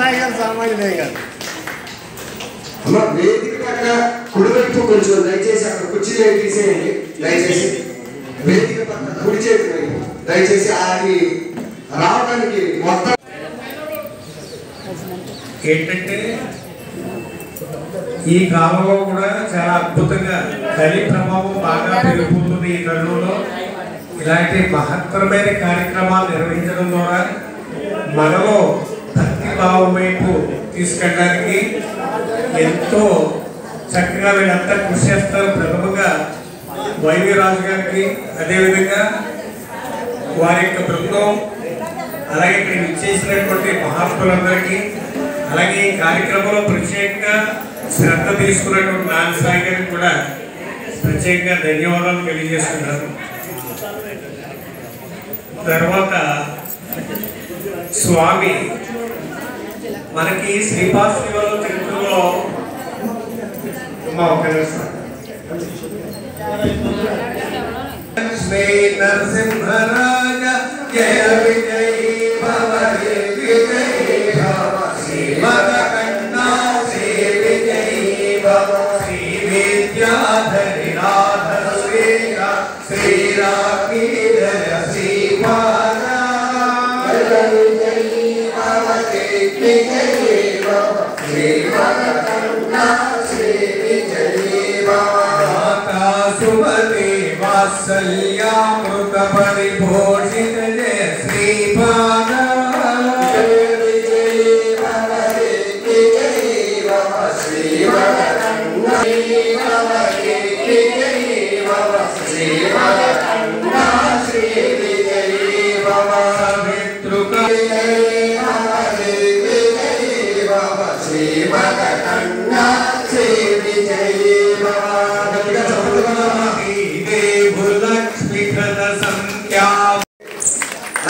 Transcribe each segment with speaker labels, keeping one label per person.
Speaker 1: నాన్నసాయి గారు సామాన్యుడే గారు.
Speaker 2: అమ్మ వేదిక పక్క కుడివైపు కొంచెం దయచేసి అక్కడ కుర్చీ తీసేయండి. దయచేసి వేదిక పక్క కుడి చేతి వైపు దయచేసి అది రావడానికి మొత్తం
Speaker 3: ఏంటంటే ఈ కాలంలో కూడా చాలా అద్భుతంగా కలి ప్రభావం బాగా పెరిగిపోతుంది. ఈ తరుణంలో ఇలాంటి మహత్తరమైన కార్యక్రమాలు నిర్వహించడం ద్వారా మనలో భక్తి భావం వైపు తీసుకెళ్ళడానికి ఎంతో చక్కగా వీళ్ళంతా కృషి చేస్తారు. ప్రథమంగా వైవి రాజు గారికి, అదేవిధంగా వారి యొక్క బృందం, అలాగే ఇక్కడ విచ్చేసినటువంటి మహాత్ములందరికీ, అలాగే ఈ కార్యక్రమంలో ప్రత్యేకంగా శ్రద్ధ తీసుకున్నటువంటి నాన్నసాయి గారికి కూడా ప్రత్యేకంగా ధన్యవాదాలు తెలియజేస్తున్నాను. తర్వాత స్వామి మనకి శ్రీపాశ్రీవల చరిత్రలో శ్రీ నరసింహరాజ జయ విజయ భవ విజయ భవ శ్రీమదకన్నా శ్రీ విజయ భవ శ్రీ విద్యాధరి నాథ శ్రీరాఖీ జయ శ్రీపాద सुमति वात्सल्यामृत परिभूषित जय श्रीपाद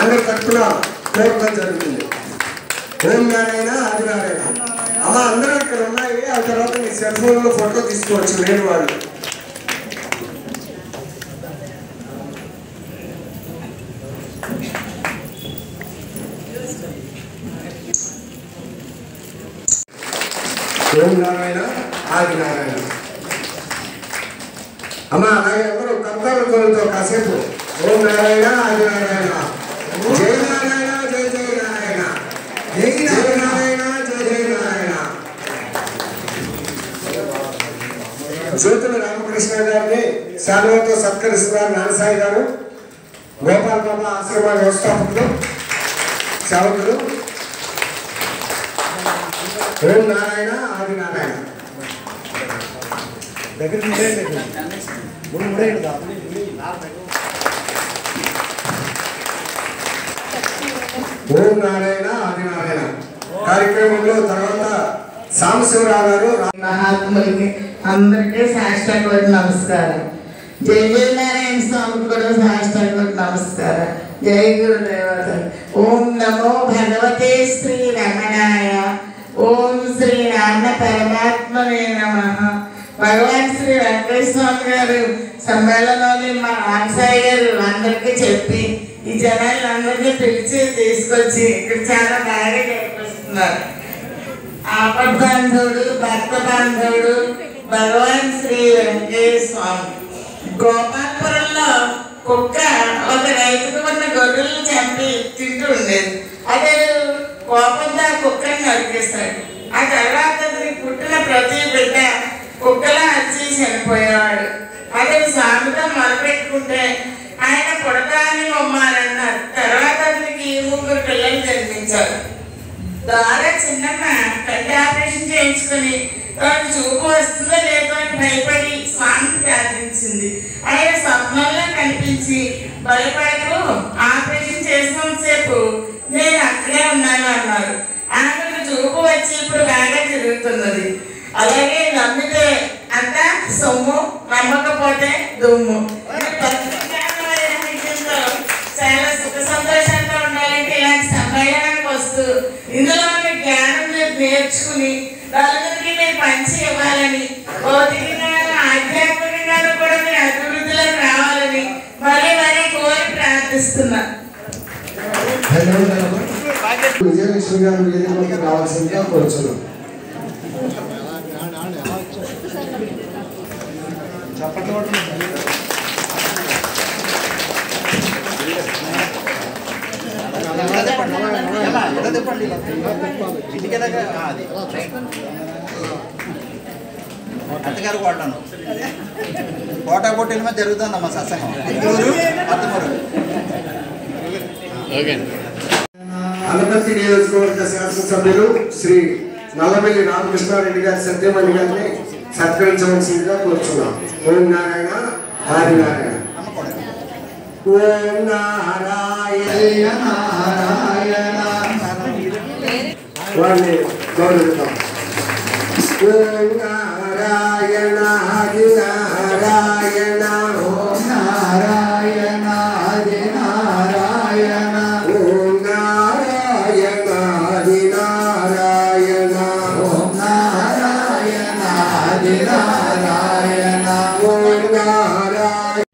Speaker 2: అందరి తరఫున కోరడం జరుగుతుంది. ఓం నారాయణ ఆది నారాయణ. అమ్మ అందరూ ఇక్కడ ఉన్నాయి. ఆ తర్వాత మీ సెల్ ఫోన్లో ఫోటో తీసుకోవచ్చు. లేని వాళ్ళు ఓం నారాయణ ఆది నారాయణ. అమ్మ అలాగే అందరూ కర్తవ్యంతో కాసేపు ఓం నారాయణ ఆది నారాయణ, జయ నారాయణ జయ జయ నారాయణ, జయ నారాయణ జయ జయ నారాయణ. జ్యోతుల రామకృష్ణ గారిని శాలువతో సత్కరిస్తున్నారు నాన్నసాయి గారు, గోపాల్ బాబా ఆశ్రమ వ్యవస్థాపకులు, సేవకులు. ఓం నారాయణ ఆది నారాయణ.
Speaker 1: దగ్గర
Speaker 2: ఓం నారాయణ ఆది నారాయణ కార్యక్రమంలో తర్వాత సాంబశివరావు గారు
Speaker 4: మహాత్ములకి అందరికీ సాష్టాంగ నమస్కారం. జయ జయ నారాయణ స్వామికి కూడా సాష్టాంగ నమస్కారం. జయ గురుదేవత. ఓం నమో భగవతే శ్రీ రమణాయ. ఓం శ్రీ రామ పరమాత్మనే నమః. భగవాన్ శ్రీ వెంకటేశ్వర స్వామి గారు సమ్మేళనంలోని మా నాన్నసాయి గారు అందరికీ చెప్పి ఈ జనాలందరినీ పిలిచి తీసుకొచ్చి ఇక్కడ చాలా బాగా గడిపిస్తున్నారు. ఆపద బాంధవుడు, భక్త బాంధవుడు భగవాన్ శ్రీ వెంకటేశ్వర స్వామి. గోపాలపురంలో కుక్క ఒక రైతుకు ఉన్న గొర్రెలను చంపి తింటూ ఉండేది. అదే కోపంతో ఆ కుక్కని నరికేస్తాడు. ఆ తర్వాత అతనికి పుట్టిన ప్రతి బిడ్డ కుక్కలా అరిచి చనిపోయేవాడు. అదే స్వామితో మొదలుపెట్టుకుంటే ఆయన పుడతాన్ని బొమ్మారన్నారు. తర్వాత అతనికి 3 పిల్లలు జన్మించారు. ద్వారా చిన్నమ్మ కంటి ఆపరేషన్ చేయించుకుని తనకు చూపు వస్తుందో లేదో అని భయపడి స్వామిని ప్రార్థించింది. ఆయన స్వప్నంలో కనిపించి భయపడకు, ఆపరేషన్ చేసినంతసేపు నేను అక్కడే ఉన్నాను అన్నారు. ఆమెకు చూపు వచ్చి ఇప్పుడు బాగా తిరుగుతున్నది. అలాగే నమ్మితే అంతా సొమ్ము, నమ్మకపోతే దుమ్ము. చాలా సుఖ సంతోషంగా ఉండాలంటే ఇలాంటి సమ్మేళనానికి వస్తూ ఇందులో మీ జ్ఞానం మీరు నేర్చుకుని నలుగురికి మీరు పంచి ఇవ్వాలని, భౌతికంగా ఆధ్యాత్మికంగా కూడా మీరు అభివృద్ధిలోకి రావాలని మరీ మరీ కోరి ప్రార్థిస్తున్నా.
Speaker 2: విజయలక్ష్మి గారు వేదికలోకి రావాల్సిందిగా కోరుచున్నాం.
Speaker 1: అత్తగారు కోటను కోట పోటీల మీద జరుగుతుందమ్మా సత్సంగం
Speaker 2: అనపర్తి నియోజకవర్గ శాసనసభ్యులు శ్రీ నల్లబెల్లి రామకృష్ణారెడ్డి గారి సత్యమణి గారిని సత్కరించవలసిందిగా కోరుచున్నాం. ఓం నారాయణ హరి నారాయణ. ఓం నారాయణ నారాయణ వారిని గౌరవిద్దాం. ఓం నారాయణ హరి నారాయణ. ఓం నారాయణ హరి నారాయణ. ఓం నారాయణ హరి నారాయణ. ఓం నారాయణ హరి నారాయణ. ఓం నారాయణ.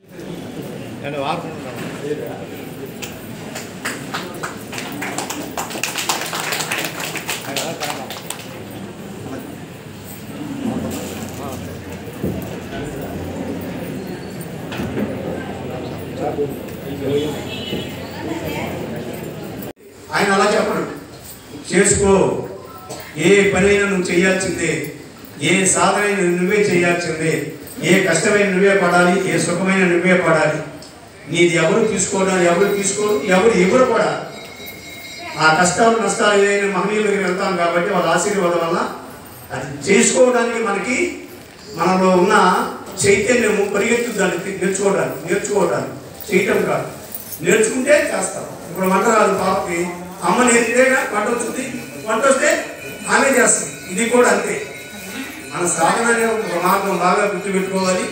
Speaker 5: ఆయన అలా చెప్పడు. చేసుకో, ఏ పనైనా నువ్వు చేయాల్సిందే, ఏ సాధనైనా నువ్వే చేయాల్సిందే, ఏ కష్టమైన నువ్వే పడాలి, ఏ సుఖమైన నువ్వే పడాలి. నీది ఎవరు తీసుకోవడం, ఎవరు ఎవరు కూడా ఆ కష్టాలు నష్టాలు ఏదైనా మహనీయులకి వెళ్తాం కాబట్టి వాళ్ళ ఆశీర్వాదం వల్ల అది చేసుకోవడానికి మనలో ఉన్న చైతన్యము పరిగెత్తుదాన్ని నేర్చుకోవడానికి చేయటం కాదు, నేర్చుకుంటే చేస్తాం. ఇప్పుడు వంట రాదు పాపకి, అమ్మ నేర్చుకుంటేగా వంట వచ్చింది, వంట వస్తే ఆమె చేస్తుంది. ఇది కూడా అంతే. మన సాధన అనే ఒక మార్గం బాగా గుర్తుపెట్టుకోవాలి.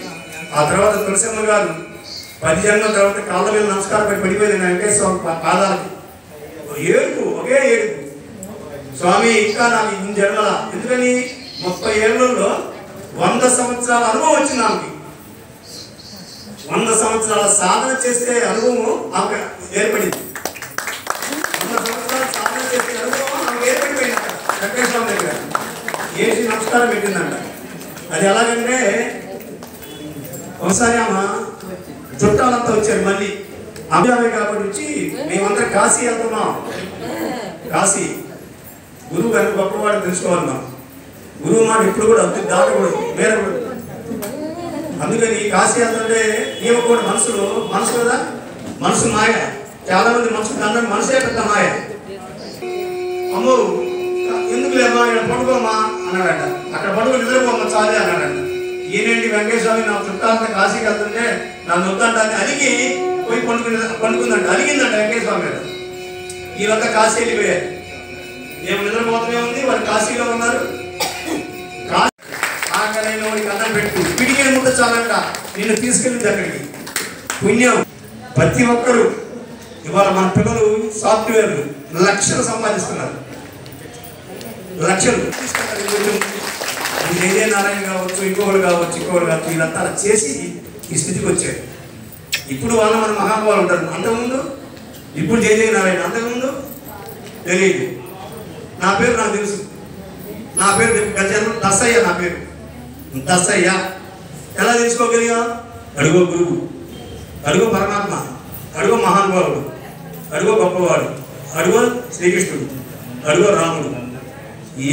Speaker 5: ఆ తర్వాత తులసమ్మ గారు 10 జన్మల తర్వాత కాళ్ళ మీద నమస్కారం పడిపోయింది వెంకటేశ్వర పాదాలకి. ఒకే ఏడుపు, స్వామి ఇంకా నాకు ఇన్ని జన్మల, ఎందుకని 30 ఏళ్లలో 100 సంవత్సరాల అనుభవం వచ్చింది ఆమెకి. 100 సంవత్సరాల సాధన చేసే అనుభవం ఆమె ఏర్పడింది. 100 సంవత్సరాల సాధన చేసే అనుభవం ఆమె ఏర్పడిపోయింది. వెంకటేశ్వర దగ్గర ఏసి నమస్కారం పెట్టిందంట. అది ఎలాగంటే ఒకసారి ఆమె చుట్టాలంతా వచ్చారు. మళ్ళీ అభియామే కాబట్టి వచ్చి మేమందరం కాశీ వెళ్తున్నాం. కాశీ గురువు గారిని గొప్పవాడు తెలుసుకోవాలి. మనం గురువు మాట ఎప్పుడు కూడా అద్దు దాటకూడదు, మేరకూడదు. అందుకని కాశీ వెళ్తుంటే ఈమె కూడా మనసు కదా, మనసు మాయ. చాలా మంది మనసు అందరూ మనసే పెద్ద మాయ. అమ్మో ఎందుకు లేమా ఇక్కడ పడుకోమా అన్నాడట. అక్కడ పడుకో నిద్రపోమ్మా చాలే అన్నాడట. ఈయనండి వెంకటేశ్వర నా చుట్టాలంతా కాశీకి వెళ్తుంటే నన్ను వద్దంట అని అలిగి పోయి పండుకుందంట. అలిగిందంట వెంకటేశ్వర మీద. వీళ్ళంతా కాశీ వెళ్ళిపోయారు. ఏమి నిద్రపోతూనే ఉంది, వాళ్ళు కాశీలో ఉన్నారు. ఆకలైన వాడికి అన్నం పెట్టు, పిడికిన ముద్ద చాలంట నిన్ను తీసుకెళ్ళింది అక్కడికి. పుణ్యం. ప్రతి ఒక్కరు ఇవాళ మన పిల్లలు సాఫ్ట్వేర్లు లక్షలు సంపాదిస్తున్నారు. లక్షలు జయ నారాయణ కావచ్చు, ఇంకొకరు కావచ్చు, వీళ్ళంతా చేసి ఈ స్థితికి వచ్చారు. ఇప్పుడు వాళ్ళు మన మహానుభావులు ఉంటారు. అంతకుముందు ఇప్పుడు జయ నారాయణ, అంతకుముందు తెలియదు. నా పేరు నాకు తెలుసు. నా పేరు గజను దసయ్య. నా పేరు దసయ్య. ఎలా తెలుసుకోగలిగా? అడుగో గురువు, అడుగో పరమాత్మ, అడుగో మహానుభావుడు, అడుగో గొప్పవాడు, అడుగో శ్రీకృష్ణుడు, అడుగో రాముడు.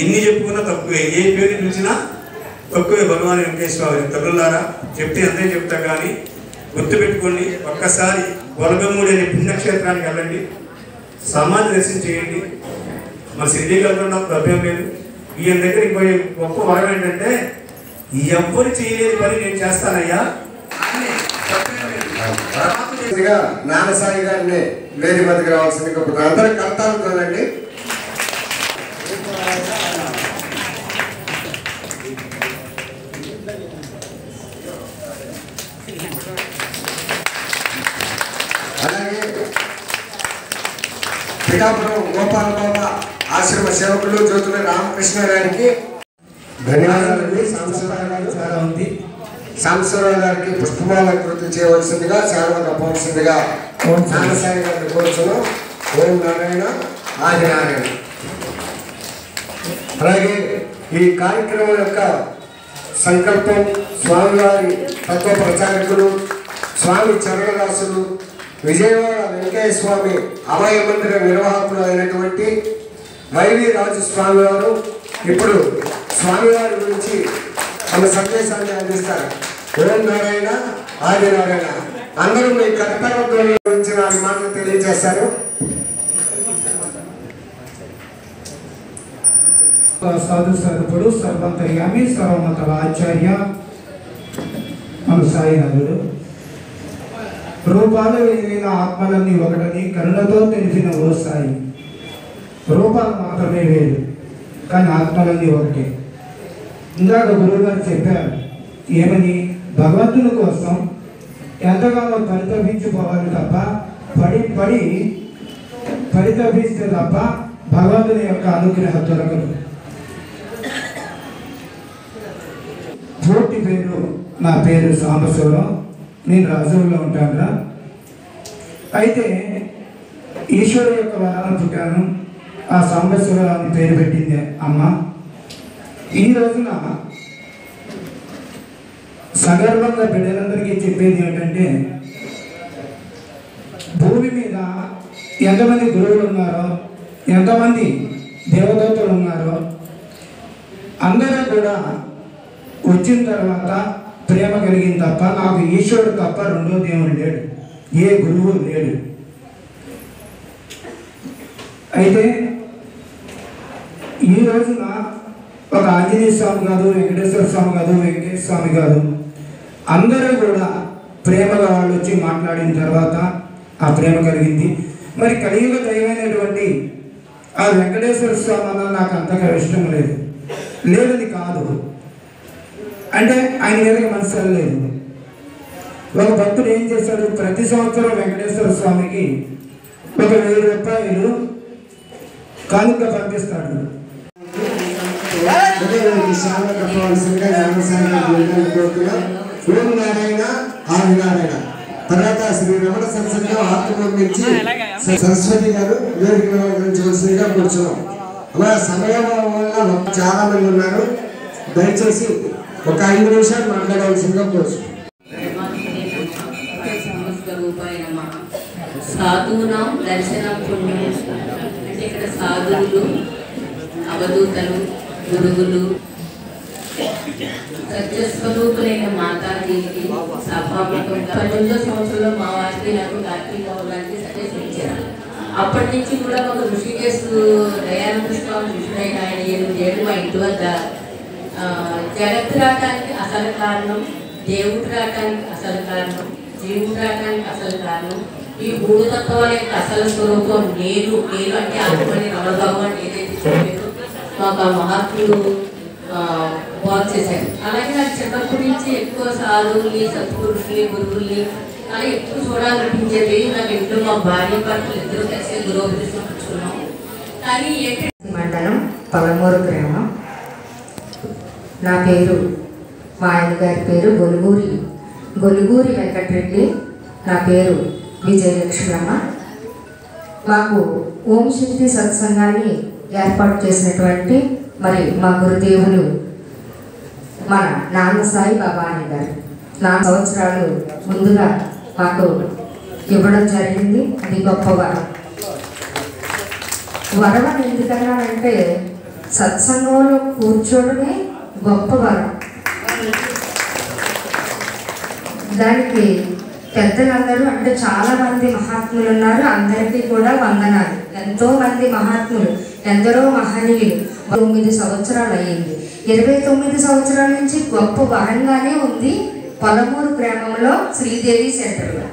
Speaker 5: ఎన్ని చెప్పుకున్నా తక్కువే, ఏ పేరు పిలిచినా తక్కువే. భగవాన్ వెంకటేశ్వర తగులారా చెప్తే అంతే చెప్తా. కానీ గుర్తుపెట్టుకోండి, ఒక్కసారి గొలగమ్మూడి అనే పుణ్యక్షేత్రానికి వెళ్ళండి, సమాధి దర్శనం చేయండి. మన శ్రీదేవిలో తప్పేం లేదు. ఈయన దగ్గరికి పోయే గొప్ప వరం ఏంటంటే ఎవ్వరు చేయలేని పని నేను చేస్తానయ్యా.
Speaker 2: నానసాయి గారిని వేది మధ్యకి రావాల్సింది. అందరూ కడతానుకోనండి. అలాగే పిఠాపురం గోపాల బాబా ఆశ్రమ సేవకులు జ్యోతుల రామకృష్ణ గారికి ధన్యవాదాలండి. సాంబశివరావు గారికి పుష్పమాలంకృతి చేయవలసిందిగా, సేవలు తప్పవలసిందిగా నానసాయి గారిని కోరుచున్నాం. ఓం నారాయణ ఆదినారాయణ. అలాగే ఈ కార్యక్రమం యొక్క సంకల్పం స్వామివారి తత్వ ప్రచారకులు స్వామి చరణదాసులు విజయవాడ వెంకయ్య స్వామి అభయ మందిర నిర్వాహకులు అయినటువంటి వైవి రాజు స్వామివారు ఇప్పుడు స్వామివారి గురించి తమ సందేశాన్ని అందిస్తారు. ఓం నారాయణ ఆదినారాయణ. అందరూ మీ కర్తవ్యం గురించి 4 మాటలు తెలియజేశారు.
Speaker 6: సాధు సర్వుడు సర్వంతర్యామి సర్వమతల ఆచార్య మన సాయినాథుడు. రూపాలు వేరైన ఆత్మలన్నీ ఒకటని కరుణతో తెలిసిన ఓ సాయి. రూపాలు మాత్రమే వేరు కానీ ఆత్మలన్నీ ఒకటే. ఇందాక గురువు గారు చెప్పారు ఏమని, భగవంతుని కోసం ఎంతగానో పరితపించుకోవాలి తప్ప పరితపిస్తే తప్ప భగవంతుని యొక్క అనుగ్రహం దొరకదు. పూర్తి పేరు, నా పేరు సాంబశివరావు, నేను రాజులో ఉంటాను. అయితే ఈశ్వరు యొక్క వరాన్ని పుట్టాను. ఆ సాంబశివరావు అని పేరు పెట్టింది అమ్మ. ఈ రోజున సగర్వంగా బిడ్డలందరికీ చెప్పేది ఏంటంటే, భూమి మీద ఎంతమంది గురువులు ఉన్నారో, ఎంతమంది దేవదూతలు ఉన్నారో అందరూ కూడా వచ్చిన తర్వాత ప్రేమ కలిగింది తప్ప నాకు ఈశ్వరుడు తప్ప రెండో దేవుడు లేడు, ఏ గురువు లేడు. అయితే ఈ రోజున ఒక ఆంజనేయ స్వామి కాదు, వెంకటేశ్వర స్వామి కాదు, వెంకటేశ్వర స్వామి కాదు, అందరూ కూడా ప్రేమగా వాళ్ళు వచ్చి మాట్లాడిన తర్వాత ఆ ప్రేమ కలిగింది. మరి కలియుగ దైవమైనటువంటి ఆ వెంకటేశ్వర స్వామి అన్న నాకు అంతగా ఇష్టం లేదు. లేదని కాదు, అంటే ఆయన మీదకి మనసు వెళ్ళలేదు. ఒక భక్తుడు ఏం చేశాడు, ప్రతి సంవత్సరం వెంకటేశ్వర స్వామికి 1000 రూపాయలు కానుక పంపిస్తాడు.
Speaker 2: ఓం నారాయణ ఆదినారాయణ. తర్వాత శ్రీ రమణ సత్సంగం ఆత్మలో నుంచి సరస్వతి గారు వేదిక గురించవలసిందిగా కూర్చున్నాం. అలా సమయం వల్ల చాలా మంది ఉన్నారు. దయచేసి ఒక 5 నిమిషాలు మాట్లాడవలసిందిగా కూర్చున్నాం.
Speaker 7: సాధువునాం దర్శనం పుణ్యం అంటే ఇక్కడ సాధువులు, అవధూతలు, గురువులు, సత్యస్వరూపులైన మాతాజీకి సభాముఖంగా 18వ సంవత్సరంలో మా వారికి నాకు కార్తీక పౌర్ణానికి సజెషన్. అప్పటి నుంచి కూడా ఒక ఋషికేశ్ దయానంద స్వామి ఋషుడైన ఆయన 8 ఏళ్ళు మా ఇంటి వద్ద జగత్తు రావటానికి అసలు కారణం, దేవుడు రావటానికి అసలు కారణం, జీవుడు రావటానికి అసలు కారణం, ఈ 3 తత్వాల యొక్క అసలు స్వరూపం నేను అంటే ఆత్మని రమణబాబు అని ఏదైతే చెప్పారో మాకు ఆ మహాత్ముడు బాగు చేశాడు. అలాగే నాకు చిన్నప్పటి నుంచి ఎక్కువ సాధువుల్ని, సత్పురుషుల్ని, గురువుల్ని అలా ఎక్కువ చూడాలనిపించేది. నాకు ఇంట్లో మా భార్య భర్తలు ఇద్దరు కలిసి గురువుపదేశం పుచ్చుకున్నాం. కానీ
Speaker 8: మండలం పలమూరు గ్రామం. నా పేరు, మా ఆయన గారి పేరు గొలుగూరి వెంకటరెడ్డి, నా పేరు విజయలక్ష్మమ్మ. మాకు ఓం శక్తి సత్సంగాన్ని ఏర్పాటు చేసినటువంటి మరి మా గురుదేవులు మన నాన్న సాయి బాబా అని గారు 4 సంవత్సరాలు ముందుగా మాకు ఇవ్వడం జరిగింది. అది గొప్ప వరం. వరం ఎందుకన్నానంటే సత్సంగంలో కూర్చోవడమే గొప్ప వరం. దానికి పెద్దలందరూ అంటే చాలా మంది మహాత్ములు ఉన్నారు. అందరికీ కూడా వందనాలు. ఎంతో మంది మహాత్ములు, ఎందరో మహనీయులు. 9 సంవత్సరాలు అయ్యింది. 29 సంవత్సరాల నుంచి గొప్ప వరంగానే ఉంది పలమూరు గ్రామంలో శ్రీదేవి సెంటర్లో.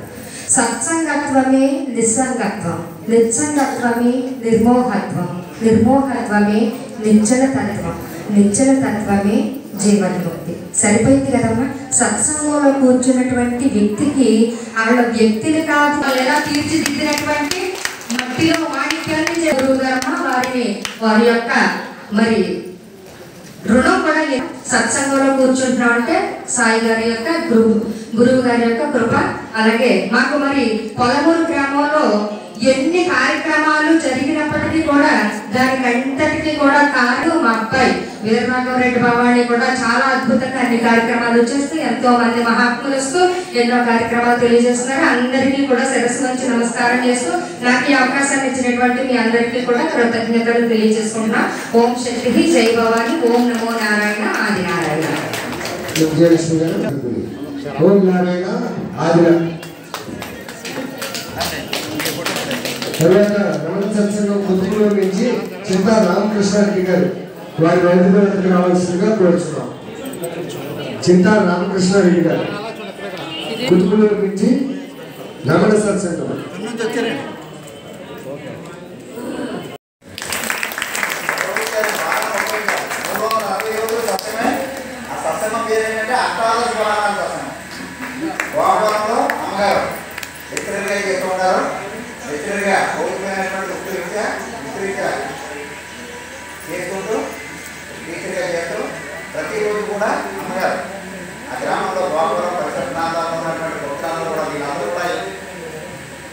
Speaker 8: సత్సంగత్వమే నిస్సంగత్వం, నిస్సంగత్వమే నిర్మోహత్వం, నిర్మోహత్వమే నిశ్చల తత్వం, నిశ్చల తత్వమే జీవన్ముక్తి. సరిపోయింది కదమ్మా. సత్సంగంలో కూర్చున్నటువంటి వ్యక్తికి వాళ్ళ వ్యక్తిని కాదు ఎలా తీర్చిదిద్దినటువంటి మట్టిలో మాణిక్యాన్ని గురువు గారమ్మ వారి యొక్క మరి రుణం కూడా సత్సంగంలో కూర్చుంటున్నాం అంటే సాయి గారి యొక్క గురువు గారి యొక్క కృప. అలాగే మాకు మరి పలమూరు గ్రామంలో ఎన్ని కార్యక్రమాలు జరిగినప్పటికీ కూడా దానికి అంతటికీ కూడా కారణం మా అబ్బాయి వీరరాఘవరెడ్డి భవాని కూడా చాలా అద్భుతంగా అన్ని కార్యక్రమాలు చేస్తూ ఎంతో మంది మహాత్ములు వస్తూ ఎన్నో కార్యక్రమాలు తెలియజేస్తున్నారు. అందరికీ కూడా శిరస్సు నుంచి నమస్కారం చేస్తూ నాకు ఈ అవకాశాన్ని ఇచ్చినటువంటి మీ అందరికీ కూడా కృతజ్ఞతలు తెలియజేసుకుంటున్నా. ఓం శక్తి జై భవాని, ఓం నమో నారాయణ ఆది నారాయణ.
Speaker 2: ఓం నారాయణ ఆది. తర్వాత రమణ సత్సంగం పొద్దులో నుంచి చింతా రామకృష్ణారెడ్డి గారు వారి వైద్యులకు రావాల్సిందిగా కోరుచున్నాం. చింతా రామకృష్ణారెడ్డి గారు పొద్దులో నుంచి రమణ సత్సంగం.
Speaker 1: సత్సంగం పేరు ఏంటంటే అష్టాదశ పురాణాల సత్సంగం. గోపురంలో అమ్మగారు లెక్చరర్గా చేస్తూ ఉంటారు. లెక్చరర్గా భౌతికమైనటువంటి వృత్తిరీత్యా చేసుకుంటూ టీచర్గా చేస్తూ ప్రతిరోజు కూడా అమ్మగారు ఆ గ్రామంలో గోపురం పరిసర ప్రాంతాల్లో ఉన్నటువంటి భక్తులందరూ కూడా వీళ్ళందరూ కూడా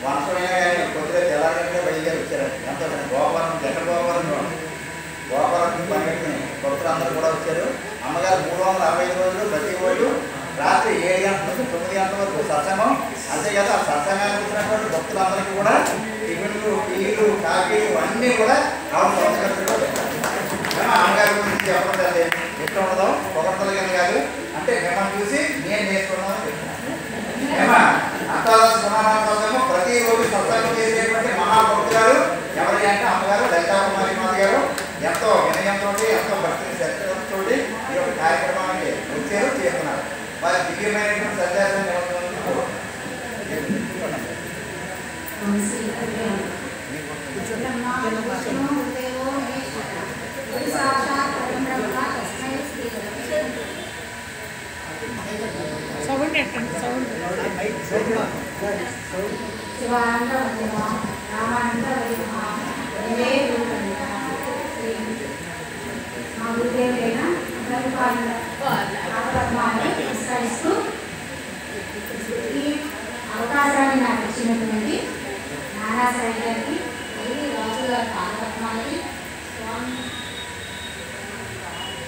Speaker 1: వంశమైనా కానీ కొద్దిగా తెల్లారంటే బయలుదేరి వచ్చారు. ఎంతో గోపురం జగన్ గోపురం పనిపెట్టుకుని భక్తులందరూ కూడా వచ్చారు. అమ్మగారు 365 రోజులు ప్రతిరోజు రాత్రి 7 గంటల నుంచి 9 గంటల వరకు సత్సంగం. అంతేకాదు ఆ సత్సంగానికి వచ్చినటువంటి భక్తులందరికీ కూడా టిఫిన్లు, టీలు, కాఫీలు అన్నీ కూడా అమ్మగారి గురించి చెప్పండి ఎట్లా ఉండదో పొగడతలు కానీ కాదు. అంటే మిమ్మల్ని చూసి నేను నేర్చుకున్నాను చెప్తున్నాను. అష్టాదశ పురాణాల సత్సంగం ప్రతిరోజు సత్సంగం చేసేటువంటి మహాభక్తులు ఎవరి అంటే అమ్మగారు లలితా కుమారి మాత గారు ఎంతో వినయంతో ఎంతో భక్తిని శ్రద్ధతో ఈ యొక్క కార్యక్రమానికి వచ్చారు, చేస్తున్నారు. వారి దివ్యమైనటువంటి సందేశాన్ని
Speaker 9: అవకాశాన్ని నాకు ఇచ్చినటువంటి నానాసాయి గారికి, రాజుగారి పార్వత్మాలకి,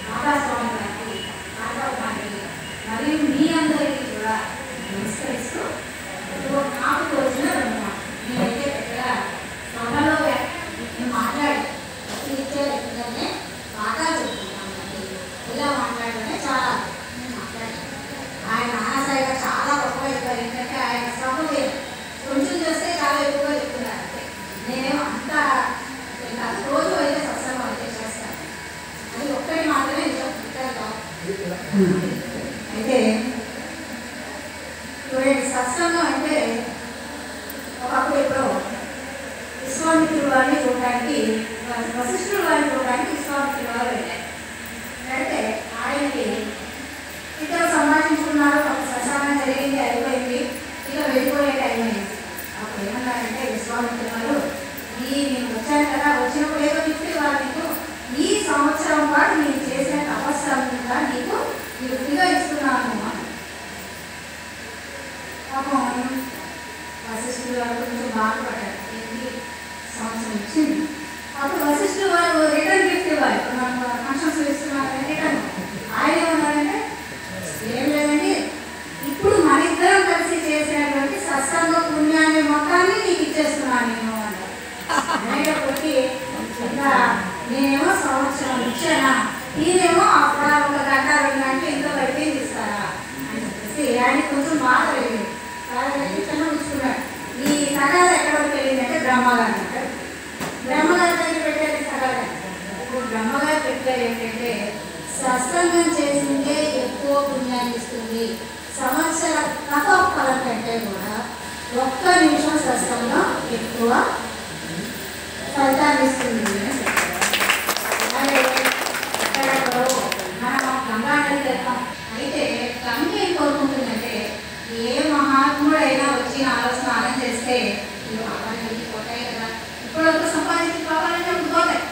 Speaker 9: మాతాస్వామి గారికి, పార్వత్మాలకి మరియు మీ అందరికీ కూడా నమస్కరిస్తూ నాకు రోజున నేనైతే పెద్దగా సభలో మాట్లాడి ఇచ్చే వ్యక్తిగానే పాఠాలు చెప్తున్నాను. ఇలా మాట్లాడటమే చాలా మాట్లాడాను. ఆయన నానాసాయి గారు చాలా గొప్పగా చెప్పారు. ఏంటంటే ఆయన సభ కొంచెం చేస్తే చాలా ఎక్కువగా చెప్తున్నారు. నేనేమో అంత రోజు అయితే సత్సంగం అయితే చేస్తాను. అది ఒక్కటి మాత్రమే అయితే చూడండి, సత్సంగం అంటే ఒకప్పుడు ఎప్పుడో విశ్వామిత్రుడు వారిని చూడడానికి, వశిష్ఠుడు వారిని చూడడానికి విశ్వామిత్రుడు వారు వెళ్ళారు. అంటే ఆయనకి ఇద్దరు సంభాషించుకున్నారు. ఒక శ్మశానం జరిగింది, అయిపోయింది, ఇక వెళ్ళిపోయే టైం అయింది. అప్పుడు ఏమన్నారంటే విశ్వామిత్రుడు వారు, నేను వచ్చాను కదా, వచ్చినప్పుడు ఏదో గిఫ్ట్ ఇవ్వాలి నీకు, ఈ సంవత్సరం పాటు నేను చేసిన తపస్సంగా నీకు గిఫ్ట్గా ఇస్తున్నాను. పాపం వశిష్ఠుడు వారు కొంచెం బాధపడ్డారు. ఏంటి సంవత్సరం ఇచ్చింది. అప్పుడు వశిష్ఠుడు వారు రిటర్న్ గిఫ్ట్ ఇవ్వాలి, మనం ఫంక్షన్స్ ఇస్తున్నారు రిటర్న్. ఆయన ఏమన్నారంటే ఏం లేదండి, ఇప్పుడు మన ఇద్దరం కలిసి చేసినటువంటి సత్సంగ పుణ్యాన్ని మొత్తాన్ని నీకు ఇచ్చేస్తున్నాను నేను అన్నారు. అనేటప్పటికీ ఇంకా నేనేమో సంవత్సరం ఇచ్చానా, ఈయనేమో అప్పుడు ఒక గంట 2 గంటలు ఇంట్లో పెట్టి ఇస్తారా అని చెప్పేసి ఆయన కొంచెం బాధ వెళ్ళింది. బాధ వెళ్ళి చిన్న ఉంచుకున్నాడు. ఈ కథ ఎక్కడ వెళ్ళిందంటే బ్రహ్మగారు అంటారు. బ్రహ్మగారి దగ్గర పెట్టేది కథ. ఇప్పుడు బ్రహ్మగారు పెట్టారు ఏంటంటే సత్సంగం చేసిందే ఎక్కువ పుణ్యాన్ని ఇస్తుంది, సంవత్సర తపోఫలం కంటే కూడా 1 నిమిషం సత్సంగం ఎక్కువ ఫలితాన్ని ఇస్తుంది. అలాగే ఎక్కడెక్కడో మనం గంగానది వెళ్తాం. అయితే గంగ ఏం కోరుకుంటుందంటే ఏ మహాత్ముడైనా వచ్చి నాలో స్నానం చేస్తే ఇవి పాపాలకి పోతాయి కదా, ఇప్పుడు సంపాదించి పాపాలంటే పోతాయి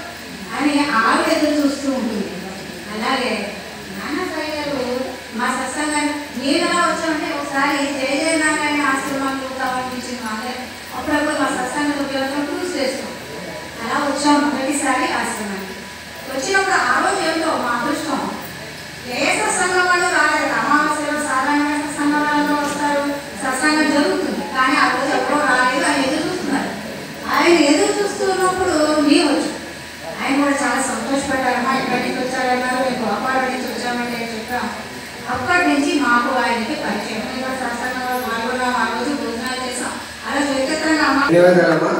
Speaker 9: అని ఆవిడ ఎదురు చూస్తూ ఉంటుంది. అలాగే నానాసాయి గారు మా సత్సంగాన్ని నేను ఎలా వచ్చామంటే ఒకసారి జయ జయ నారాయణ ఆశ్రమానికి పోతామనిపించింది. మా అందరూ అప్పుడప్పుడు మా సత్సంగ ఉపయోగం వచ్చాము ప్రతిసారి ఆశ్రమానికి. వచ్చినప్పుడు ఆ రోజు ఏమిటో మా అదృష్టం, ఏ సత్సంగం వాళ్ళు రాలేదు. అమావాస్యలో సాధారణంగా సత్సంగం వాళ్ళతో వస్తారు, సత్సంగం జరుగుతుంది. కానీ ఆ రోజు ఎవరో రాలేదు, ఆయన ఎదురు చూస్తున్నారు. ఆయన ఎదురు చూస్తున్నప్పుడు మేము వచ్చాం. ఆయన కూడా చాలా సంతోషపడ్డారమ్మా, ఇక్కడి నుంచి వచ్చారన్నారు, మేము గోపాల నుంచి వచ్చామండి అని చెప్పాం. అప్పటి నుంచి మాకు ఆయనకి పరిచయం. ఇంకా సత్సంగంలో పాల్గొన్నాం, ఆ రోజు భోజనాలు చేసాం. అలా వ్యక్తిగతంగా అమ్మ
Speaker 2: ధన్యవాదాలమ్మా.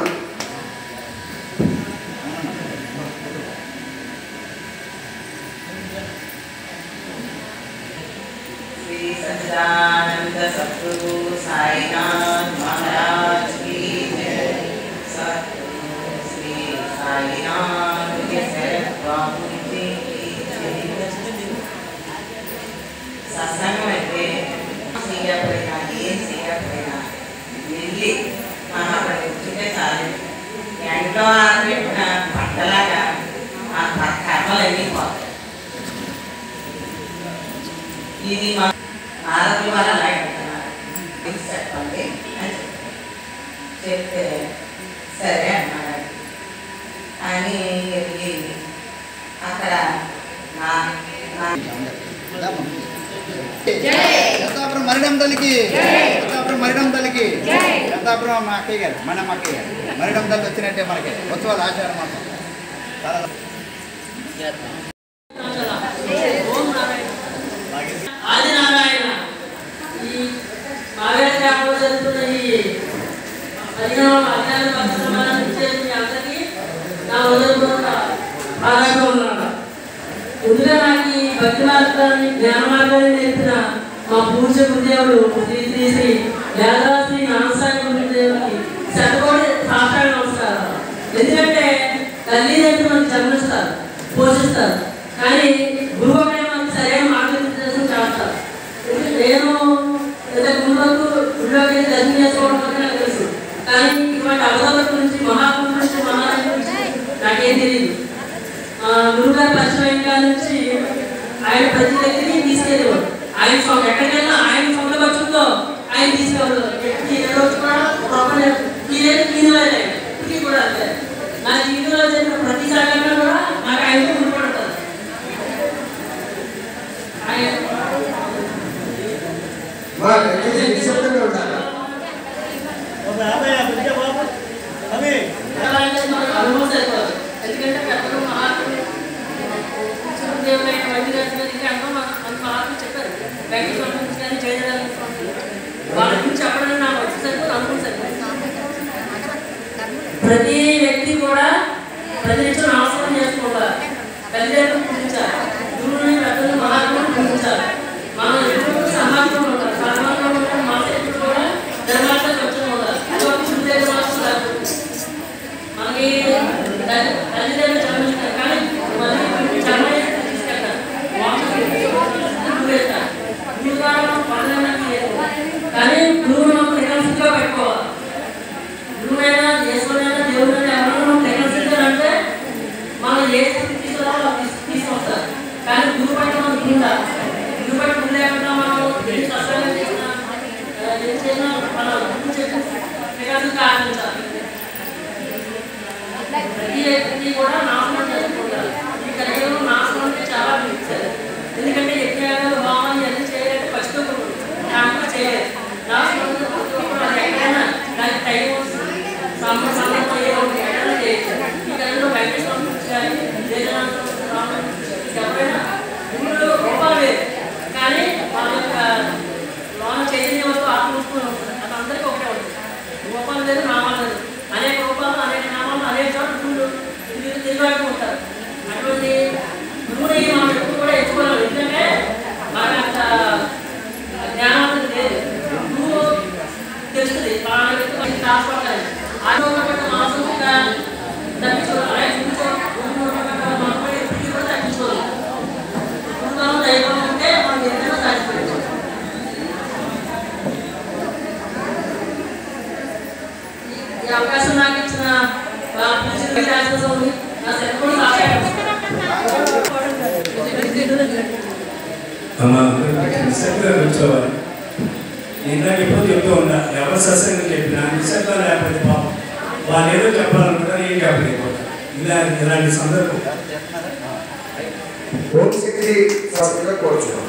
Speaker 4: श्री सच्चिदानंद सद्गुरु साईनाथ महाराज की जय। सद्गुरु श्री साईनाथ के शरण बाबू जी की जय। सत्संगం అంటే చేయకపోయినా ఏం చేయకపోయినా వెళ్ళి మనం అక్కడ కూర్చుంటే చాలు. ఎంతో ఆరబెట్టిన బట్టలాగా ఆ కర్మలన్నీ పోతాయి. ఇది మా ఆరోగ్య వల్ల అలాగే చెప్పండి అని చెప్తే సరే అన్నాడు. అని వెళ్ళి అక్కడ
Speaker 1: దత్తాపురం మరిడం తల్లికి, దత్తాపురం మరిడం తల్లికి, దత్తాపురం మా అక్కయ్య గారు, మన అక్కయ్య గారు మరిడం తల్లి వచ్చినట్టే మనకి ఉత్సవాలు ఆచారం మాత్రం
Speaker 10: ఆదినారాయణ ఈ మావేద గ్రామంలో జరుగుతున్న ఈ అధికారుల పరిశ్రమలను ఇచ్చేసి అందరికీ నా ఉదయపూర్వక ఆరాధన ఉన్నాను. ముందుగా నాకు ఈ భక్తి మార్గాన్ని జ్ఞాన మార్గాన్ని నేర్పిన మా పూజ గురుదేవుడు శ్రీ శ్రీ శ్రీ యాదరాశ్రీ నామసాయి గురుదేవుడికి శతకోటి సాష్టాంగ నమస్కారం. ఎందుకంటే తల్లిదండ్రులు మనకి జన్మిస్తారు, పోషిస్తారు, కానీ గురువు మనకి సరైన మార్గదర్శనం చేస్తారు. నేను గురువులకు గురువుకి దర్శనం చేసుకోవడం వరకు నాకు తెలుసు, కానీ ఇటువంటి అవసరాల గురించి మహాత్ముల గురించి మహారాజు గురించి నాకేం తెలియదు. గురువుగారి పరిచయం కాడి నుంచి ఆయన ప్రతి దగ్గరికి తీసుకెళ్ళేవాడు. ఆయన ఎక్కడికైనా ఆయన సొంత ఖర్చులతో ఆయన తీసుకెళ్ళాడు. ఏ రోజు కూడా ఇప్పటికీ కూడా అంతే. నా జీవితంలో జరిగిన ప్రతి సంఘటన కూడా నాకు ఆయనతో గుర్తుపడతారు. ఎందుకంటే పెద్దలు మహాత్ములు దేవులైన వైద్యులకి అందరూ మహాత్ములు చెప్పారు. వెంకటేశ్వర గురించి కానీ జయజరాజ వాళ్ళ గురించి చెప్పడం నాకు వచ్చేసరికి అనుకుంటారు. ప్రతి వ్యక్తి కూడా ప్రతి నిత్యం నమస్కారం చేసుకుంటారు, తల్లిదండ్రులు పూజించాలి, గురువుని పెద్దలు మహాత్ములు పూజించాలి. మనం ఎప్పుడు సమాజంలో ఉంటాం, సమాజంలో ఉంటాం, మన ఎప్పుడు కూడా ధర్మార్థం ఖర్చులు ఉండాలి. మనకి తల్లిదండ్రులు జన్మిస్తారు, కానీ మళ్ళీ జన్మని తీసుకెళ్తారు, గురువు ద్వారా మనం పనులన్నీ లేదు. కానీ గురువుని మనం నిరాశగా పెట్టుకోవాలి. గురువునైనా దేశంలోనైనా దేవుడైనా ఎవరైనా నిరాశగా అంటే మనం ఏ స్థితి తీసుకొస్తారు. కానీ గురువు పట్ల మనం ఉండాలి. గురువు పట్ల లేకుండా మనం ఎన్ని కష్టాలు చేసినా ఏం చేసినా మనం గురువు చెప్పి నిరాశగా ఆనందించాలి. ప్రతి వ్యక్తి కూడా నాశనం చేసుకుంటారు. ఈ కలియుగంలో నాశనం అంటే చాలా పిలిచారు. ఎందుకంటే యజ్ఞాలు హోమాలు అన్నీ చేయాలంటే కష్టపడు దాంట్లో చేయలేదు. నాశనం అది ఎక్కడైనా దానికి టైం వస్తుంది, సందర్భం ఎక్కడైనా చేయొచ్చు. ఈ కలియుగంలో వెంకటేశ్వరం గురించి కానీ ఎవరైనా గురువులు రూపాలు వేరు, కానీ వాళ్ళ యొక్క లోన చైతన్యం వరకు ఆత్మూసుకుని ఉంటుంది. అది అందరికీ ఒకటే ఉంటుంది. రూపాలు లేదు, నామాలు లేదు, అనేక రూపాలు అనేక నామాలు అనేక చోట్ల గురువులు తిరుగుతూ ఉంటారు. అటువంటి గురువుని మనం ఎప్పుడు కూడా ఎంచుకోవాలి. ఎందుకంటే మనకు అంత జ్ఞానం లేదు. గురువు తెలుస్తుంది కాపాడాలి. ఆరోగ్యపడ్డ మానసికంగా తప్పించుకోవాలి. అలాగే గురువు ఎప్పటికీ కూడా తప్పించుకోవాలి. గురువులను దైవం ఉంటే మనం ఏదైనా సాధించవచ్చు. ఈ అవకాశం నాకు ఇచ్చిన
Speaker 5: కూర్చోవాలి. ఇందాక ఎప్పుడు చెప్తూ ఉన్నా, ఎవరు సత్సంగం చెప్పినా నిశ్శబ్దం లేకపోతే పాపం వాళ్ళు ఏదో చెప్పాలనుకుంటారు, ఏం చెప్పలేకపోతారు. ఇలాంటి సందర్భం
Speaker 2: హోమ్ సెక్రటరీ సభ్యులుగా కోరుచున్నాం.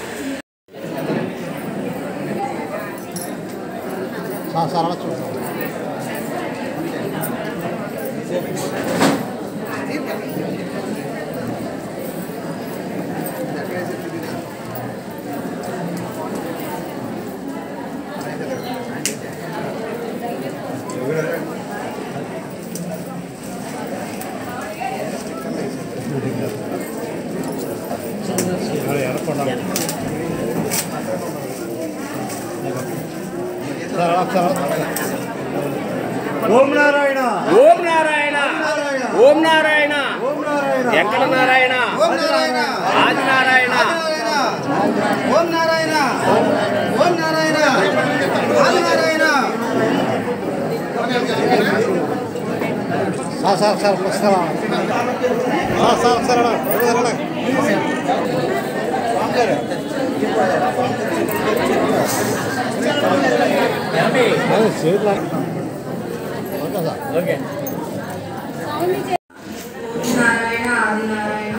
Speaker 5: ఓం నారాయణ
Speaker 3: ఓం నారాయణ ఓం నారాయణ వెంకట నారాయణ ఆది నారాయణ
Speaker 11: ఓం నారాయణ ఓం నారాయణ ఆది నారాయణ.
Speaker 8: నారాయణ ఆది నారాయణ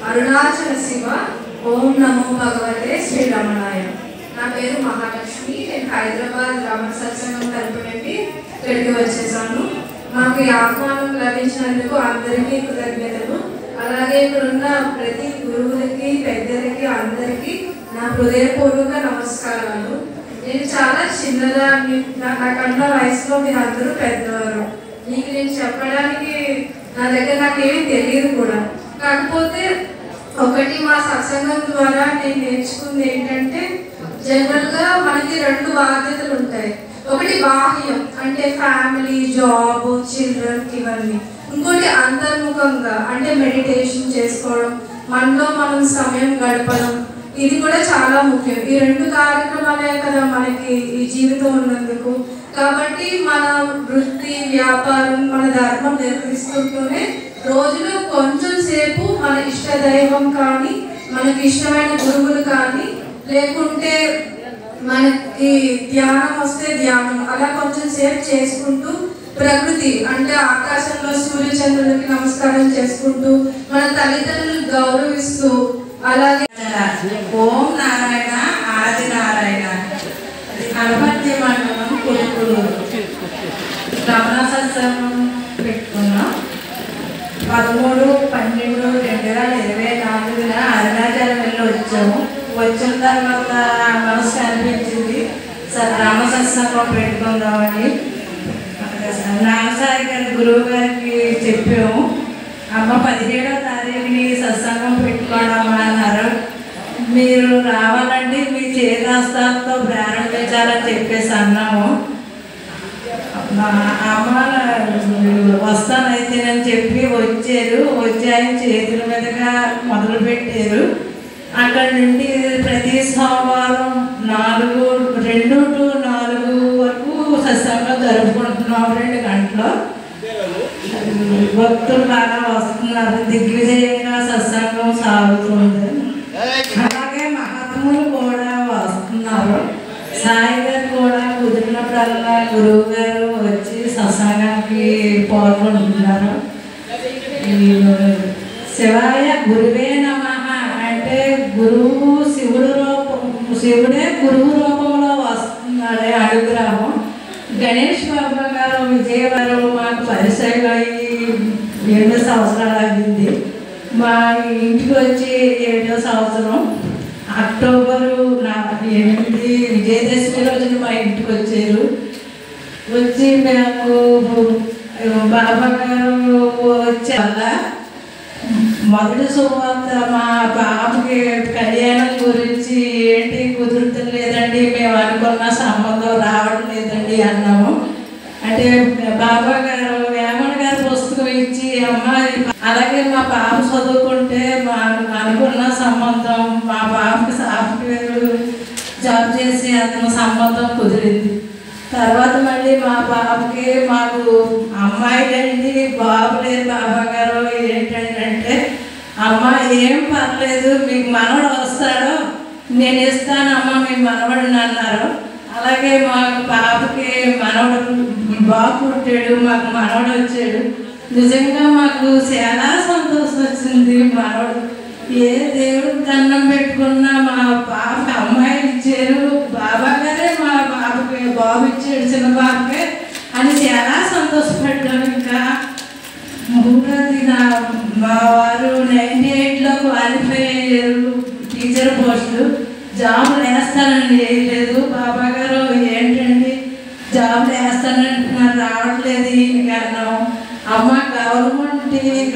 Speaker 8: అరుణాచల శివ ఓం నమో భగవతే శ్రీ రమణాయ. నా పేరు మహాలక్ష్మి. నేను హైదరాబాద్ రమణ సత్సంగం తరపు నుండి ఇక్కడికి వచ్చేసాను. మాకు ఈ ఆహ్వానం లభించినందుకు అందరికీ కృతజ్ఞతలు. అలాగే ఇక్కడున్న ప్రతి గురువులకి పెద్దలకి అందరికీ నా హృదయపూర్వక నమస్కారాలు. నేను చాలా చిన్నదాన్ని, నాకన్నా వయసులో మీరు అందరూ పెద్దవారు. మీకు నేను చెప్పడానికి నా దగ్గర నాకేమీ తెలియదు కూడా. కాకపోతే ఒకటి మా సత్సంగం ద్వారా నేను నేర్చుకుంది ఏంటంటే, జనరల్గా మనకి రెండు బాధ్యతలు ఉంటాయి. ఒకటి బాహ్యం అంటే ఫ్యామిలీ, జాబ్, చిల్డ్రన్ ఇవన్నీ. ఇంకోటి అంతర్ముఖంగా అంటే మెడిటేషన్ చేసుకోవడం, మనలో మనం సమయం గడపడం. ఇది కూడా చాలా ముఖ్యం. ఈ రెండు కార్యక్రమాలే కదా మనకి ఈ జీవితం ఉన్నందుకు. కాబట్టి మన వృత్తి, వ్యాపారం, మన ధర్మం నిర్వహిస్తుంటూనే రోజులో కొంచెం సేపు మన ఇష్ట దైవం కానీ, మనకి ఇష్టమైన గురువులు కానీ, లేకుంటే మనకి ధ్యానం వస్తే ధ్యానం, అలా కొంచెం సేపు చేసుకుంటూ ప్రకృతి అంటే ఆకాశంలో సూర్యచంద్రులకి నమస్కారం చేసుకుంటూ మన తల్లిదండ్రులను గౌరవిస్తూ, అలాగే
Speaker 4: ఓం నారాయణ ఆది నారాయణ అనపర్తి మండలం కొడుకులు రమణ సత్సంగం పెట్టుకున్నాం. 13/12/2024 అరుణాచలం వెళ్ళి వచ్చాము. వచ్చిన తర్వాత మనసు అనిపించింది సార్ రమణ సత్సంగం పెట్టుకుందామని. నాగసారి గారి గురువు గారికి చెప్పాము. అమ్మ 17వ తారీఖుని సత్సంగం పెట్టుకోవడం అన్నారు. మీరు రావాలంటే మీ చేతాస్తాలతో ప్రారంభించాలని చెప్పేసి అన్నాము. మా అమ్మ వస్తానైతేనని చెప్పి వచ్చారు. ఆయన చేతుల మీదుగా మొదలుపెట్టారు. అక్కడి నుండి ప్రతి సోమవారం 2 to 4 వరకు సత్సంగం జరుపుకుంటున్నాం. 2 గంటలు భక్తులు బాగా వస్తున్నారు. దిగ్విజయంగా సత్సంగం సాగుతుంది. అలాగే మహాత్ములు కూడా వస్తున్నారు. సాయి గారు కూడా కుదిరినప్పుడల్లా గురువు గారు వచ్చి సత్సంగానికి పాల్గొంటున్నారు. శివాయ గురువే నమః అంటే గురువు శివుడే గురువు రూపంలో వస్తున్నాడే అనుగ్రహం. గణేష్ బాబా గారు విజయవాడ మాకు పరిచయం అయ్యి 7 సంవత్సరాలు అయింది. మా ఇంటికి వచ్చి 7వ సంవత్సరం అక్టోబరు 8 విజయదశమి రోజున మా ఇంటికి వచ్చారు. వచ్చి మేము బాబా గారు వచ్చాక మొదటి శుభవార్త మా పాపకి కళ్యాణం గురించి ఏంటి కుదురుతలేదండి, మేము అనుకున్న సంబంధం రావడం లేదండి అన్నాము. అంటే బాబా గారు వేమన గారి పుస్తకం ఇచ్చి అమ్మాయి అలాగే మా పాప చదువుకుంటే మా అనుకున్న సంబంధం మా పాపకి సాఫ్ట్వేర్ జాబ్ చేసి అతను సంబంధం కుదిరింది. తర్వాత మళ్ళీ మా పాపకి మాకు అమ్మాయి లేండి బాబు లేదు. బాబా గారు ఏంటంటే అమ్మ ఏం పర్లేదు మీకు మనవడు వస్తాడు నేను ఇస్తానమ్మా మీ మనవడిని అన్నారు. అలాగే మాకు పాపకి మనవడు బాబు పుట్టాడు, మాకు మనవడు వచ్చాడు.
Speaker 10: నిజంగా మాకు చాలా సంతోషం వచ్చింది. మనవాడు ఏ దేవుడు దండం పెట్టుకున్నా మా బాబు అమ్మాయిలు ఇచ్చారు, బాబా గారే మా బాబుకి బాబు ఇచ్చాడు, చిన్న బాబుకే అని చాలా సంతోషపడ్డాం. ఇంకా మూడోది మా వారు 98లో క్వాలిఫై అయ్యారు టీచర్ పోస్టు. జాబ్ వేస్తానని వేయలేదు. బాబా గారు ఏంటండి జాబ్ వేస్తానంటున్నారు, రావట్లేదు ఈయనకి అన్నాం. అమ్మ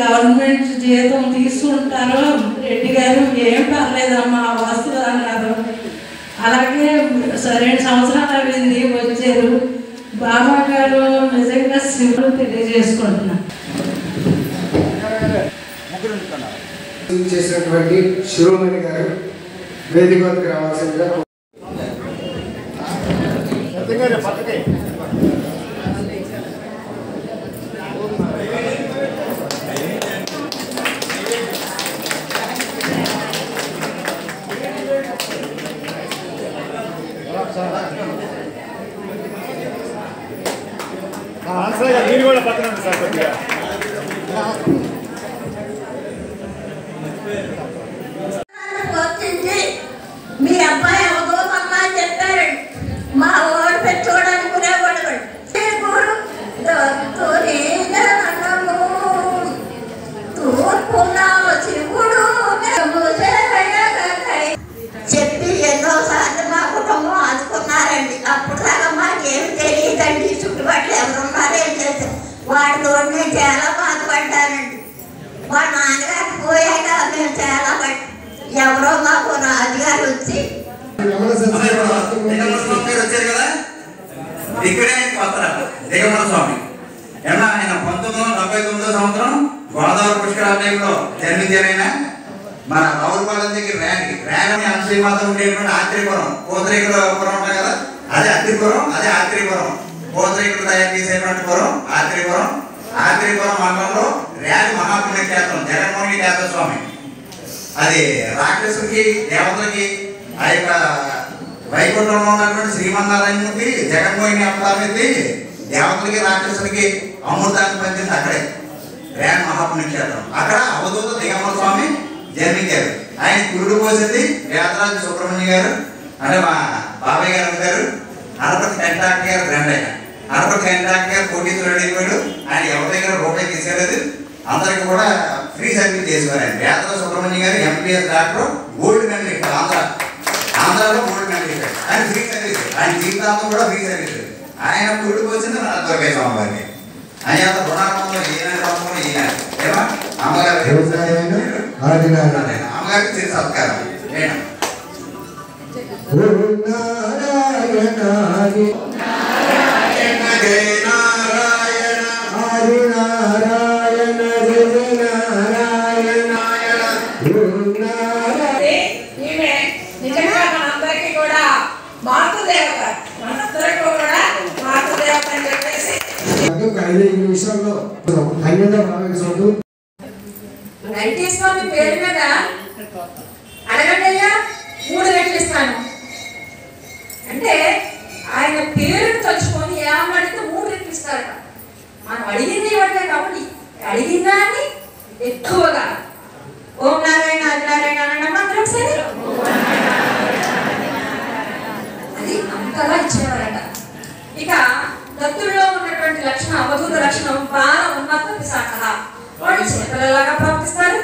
Speaker 10: గవర్నమెంట్ జీతం తీసుకుంటారు రెడ్డి గారు, ఏం పర్లేదమ్మా వస్తుంది అన్నారు. అలాగే 2 సంవత్సరాలు అయింది వచ్చారు. బాబా గారు నిజంగా శివుడు తెలియజేసుకుంటున్నాను.
Speaker 2: చేసినటువంటి శిరోమణి గారు వేదిక వద్దకు రావాల్సిందిగా
Speaker 12: మీరు కూడా పక్కన సార్ కొద్దిగా
Speaker 13: మీ అబ్బాయి అవగోమమ్మా అని చెప్పారండి. మా ఓడి పెట్టుకోడు అనుకునేవాడు. చెప్పి ఎన్నోసార్లు మా కుటుంబం ఆదుకున్నారండి. అప్పుడు దాకా మాకేమి తెలియదండి, చుట్టుపక్కల ఎవరున్నారో ఏం చేశారు. వాటితో నేను చాలా బాధపడ్డానండి. మా నాన్నగారు పోయాక మేము చాలా ఎవరో మాకు రాజుగారు వచ్చి
Speaker 1: వచ్చారు కదా, ఇక్కడే వస్తారు దిగమల స్వామి. ఏమన్నా ఆయన 1979వ సంవత్సరం గోదావరి పుష్కరాలయంలో జన్మించారైనా. మన రావులపాలెం దగ్గర ర్యాని అంశీమాతం ఉండేటువంటి ఆత్రేయపురం, కోతరేకులపురం ఉంటాయి కదా, అదే అత్రిపురం, అదే ఆత్రేయపురం. కోతరేకులు తయారు చేసేటువంటి పురం ఆత్రేయపురం. ఆత్రేయపురం మండలంలో ర్యాని మహాపుణ్యక్షేత్రం జగన్మోహన్ క్షేత్ర స్వామి. అది రాక్షసులకి దేవతలకి ఆ యొక్క వైకుంఠంలో ఉన్నటువంటి శ్రీమన్నారాయణుడికి జగన్మోహిని అవతారం ఎత్తి దేవతలకి రాక్షసులకి అమృతాన్ని పంచింది అక్కడే ర్యాన్ మహాపుణ్యక్షేత్రం. అక్కడ అవధూత దిగంబర స్వామి జన్మించారు. ఆయన కురుడు పోసింది వేదరాజు సుబ్రహ్మణ్య గారు, అంటే మా బాబాయ్ గారు ఉంటారు. అనపతి వెంకటాక్ష గారు ఫ్రెండ్. ఆయన అనపతి వెంకటాక్ష గారు కోటీశ్వరుడు అయిపోయాడు. ఆయన ఎవరి దగ్గర రూపాయి తీసేలేదు. అందరికి కూడా ఫ్రీ సర్వీస్ చేసేవారు. ఆయన వేదరాజు సుబ్రహ్మణ్య గారు ఎంపీఎస్ డాక్టర్, గోల్డ్ మెడలిస్ట్, ఆంధ్రాలో గోల్డ్ మెడలిస్ట్. ఆయన ఫ్రీ సర్వీస్, ఆయన జీవితాంతం కూడా ఫ్రీ సర్వీస్. ఆయన కురుడు పోసింది దొరకాయ స్వామివారికి. ఆయన రుణారంలో ఈయన ఏమా అమ్మగారికి చిరు సత్కారం.
Speaker 4: నిజంగా మనందరికీ కూడా మాతృదేవత, మనందరికీ కూడా మాతృదేవత అని చెప్పేసి
Speaker 2: 5 నిమిషాల్లో ధన్యత భావించు.
Speaker 8: వెంకటేశ్వర పేరు మీద అడగండి అయ్యా, 3 రెట్లు ఇస్తాను అంటే ఆయన పేరును తలుచుకొని ఏమడిగితే 3 రెట్లు ఇస్తారట. మనం అడిగింది ఇవ్వట్లేదు కాబట్టి అడిగిన దాన్ని ఎక్కువగా ఓం నారాయణ ఆదినారాయణ అనడం అందరూ ఒకసారి అది అంతగా ఇచ్చేవారట. ఇక దత్తుల్లో ఉన్నటువంటి లక్షణం, అవధూత లక్షణం బాల ఉన్నత పిశాచ. వాళ్ళు చిన్నపిల్లలాగా ప్రవర్తిస్తారు,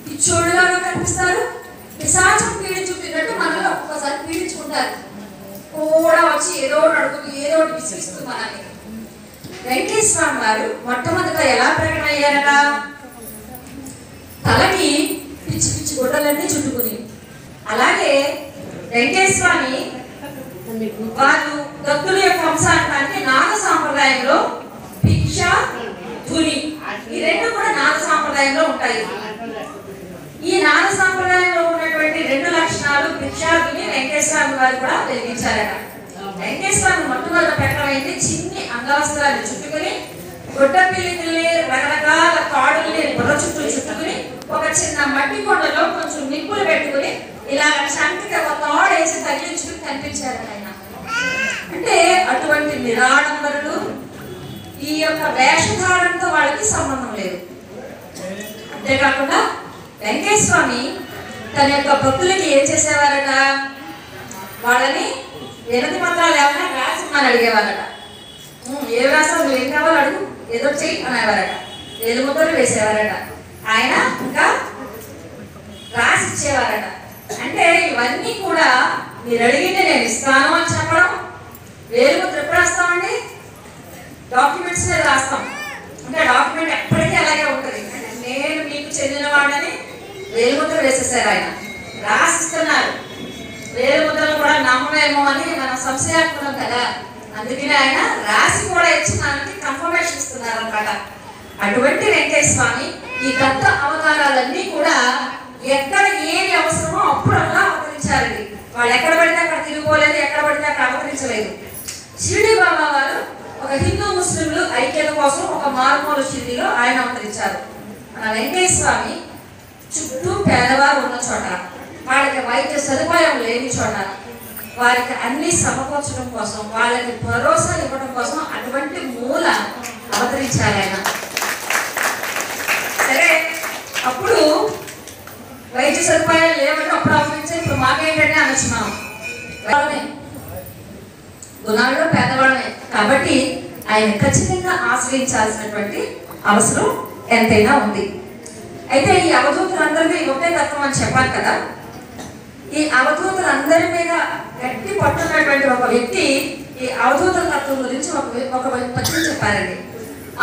Speaker 8: పిచ్చోళ్ళలాగా కనిపిస్తారు, పిశాచం పీడించుకున్నట్టు మనలో ఒక్కసారి పీడించుకుంటారు కూడా వచ్చి ఏదో అడుగుతూ ఏదో విసిగిస్తూ మనల్ని. వెంకటేశ్వర గారు మొట్టమొదట ఎలా ప్రకటనయ్యారట? తలకి పిచ్చి పిచ్చి గుడ్డలన్నీ చుట్టుకుని. అలాగే వెంకటేశ్వరాన్ని వాళ్ళు దత్తుల యొక్క వంశానికి నాగ సాంప్రదాయంలో భిక్ష, ధుని ఈ 2 కూడా నాగ సాంప్రదాయంలో ఉంటాయి. ఈ నాగ సాంప్రదాయంలో ఉన్నటువంటి 2 లక్షణాలు భిక్షాధుని వెంకటేశ్వర గారు కూడా వెలిగించారట. వెంకటేశ్వర మొట్టమొదట పెట్టమైంది చిన్ని అంగవస్త్రాలు చుట్టుకుని, గుడ్డ పిల్లిని రకరకాల తాడుల్ని బుర్ర చుట్టూ చుట్టుకుని, ఒక చిన్న మట్టి కొండలో కొంచెం నిప్పులు పెట్టుకుని ఇలా శంకకి ఒక తాడేసి తగిలించుకుని కనిపించారట ఆయన. అంటే అటువంటి నిరాడంబరుడు. ఈ యొక్క వేషధారణతో వాళ్ళకి సంబంధం లేదు. అంతేకాకుండా వెంకటేశ్వర స్వామి తన యొక్క భక్తులకి ఏం చేసేవారట, వాళ్ళని వినతి మంత్రాలు ఏమైనా రాసిమ్మని అడిగేవారట. ఏ రాసావు, నువ్వు ఏం కావాలో అడుగు, ఏదో చెయ్యి అనేవారట. వేలుముద్రలు వేసేవారట. ఆయన ఇంకా రాసి ఇచ్చేవారట. అంటే ఇవన్నీ కూడా మీరు అడిగింది నేను ఇస్తాను అని చెప్పడం. వేలుముద్ర ఎప్పుడు రాస్తామండి? డాక్యుమెంట్స్ మీద రాస్తాం. అంటే డాక్యుమెంట్ ఎప్పటికీ అలాగే ఉంటుంది. అంటే నేను మీకు చెందిన వాడని వేలుముద్ర వేసేసారు. ఆయన రాసిస్తున్నారు. వేలుముద్రలు కూడా నమ్మేమో అని మనం సంశయాత్మకం కదా, అందుకని ఆయన రాసి కూడా ఇచ్చి మనకి కన్ఫర్మేషన్ ఇస్తున్నారు అన్నమాట. అటువంటి వెంకటేశ్వర స్వామి ఈ దత్త అవతారాలన్నీ కూడా ఎక్కడ ఏది అవసరమో అప్పుడల్లా అవతరించారండి. వాళ్ళు ఎక్కడ పడితే అక్కడ తిరిగిపోలేదు, ఎక్కడ పడితే అక్కడ అవతరించలేదు. షిరిడి బాబా వారు ఒక హిందూ ముస్లింలు ఐక్యత కోసం ఒక మారుమూల షిరిడిలో ఆయన అవతరించారు. మన వెంకటేశ్వర స్వామి చుట్టూ పేదవారు ఉన్న చోట, వాళ్ళకి వైద్య సదుపాయం లేని చోట వారికి అన్ని సమకూర్చడం కోసం, వాళ్ళకి భరోసా ఇవ్వడం కోసం అటువంటి మూల అవతరించారు ఆయన. సరే, అప్పుడు వైద్య సదుపాయాలు లేవంటే అప్పుడు అవతరించారు. ఇప్పుడు మాకేంటంటే అనొచ్చు మనం గుణాల్లో పేదవాళ్ళమే కాబట్టి ఆయన ఖచ్చితంగా ఆశ్రయించాల్సినటువంటి అవసరం ఎంతైనా ఉంది. అయితే ఈ అవధూతులందరికీ ఒకటే తత్వం అని చెప్పాలి కదా. ఈ అవధూతులందరి మీద గట్టి పట్టున్నటువంటి ఒక వ్యక్తి ఈ అవధూతుల తత్వం గురించి ఒక పద్యం చెప్పారండి.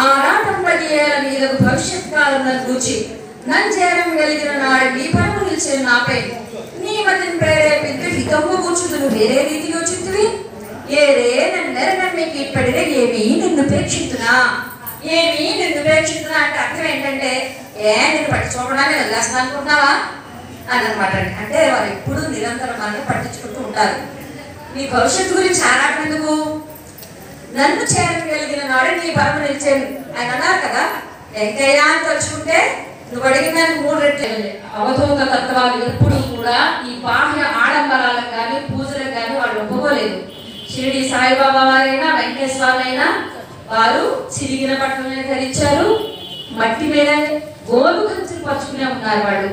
Speaker 8: ఆరాటం పడియేల నీలకు భవిష్యత్ కాలం గూర్చి నన్ను చేరం కలిగిన నాడు నీ పనులు నిలిచే నాపై నీ మతిని ప్రేరేపించి హితము కూర్చుదును వేరే రీతిలో చింతువి ఏరే నన్నెరనమ్మికి ఇప్పటిదే ఏమీ నిన్ను ప్రేక్షిస్తున్నా, ఏమీ నిన్ను ప్రేక్షిస్తున్నా అంటే అర్థం ఏంటంటే నిన్ను పట్టి చూడడానికి వెళ్ళేస్తా అనుకుంటున్నావా అని అనమాట. అంటే వారు ఎప్పుడు నిరంతరం మనల్ని పట్టించుకుంటూ ఉంటారు. నీ భవిష్యత్తు గురించి ఆరాటం ఎందుకు? నన్ను చేరగలిగిన నాడే నీ పరమ నిలిచేది ఆయన అన్నారు కదా. వెంకయ్య అని తలుచుకుంటే నువ్వు అడిగిన దానికి 3 రెట్లు.
Speaker 7: అవధూత తత్వాలు ఎప్పుడు కూడా ఈ బాహ్య ఆడంబరాలకు కానీ పూజలకు కానీ వాళ్ళు ఒప్పుకోలేదు. షిరిడి సాయిబాబా వారైనా వెంకటేశ్వర స్వామి అయినా వారు చిరిగిన బట్టలనే ధరించారు, మట్టి మీద గోలు కంచులు పరుచుకునే ఉన్నారు. వాళ్ళు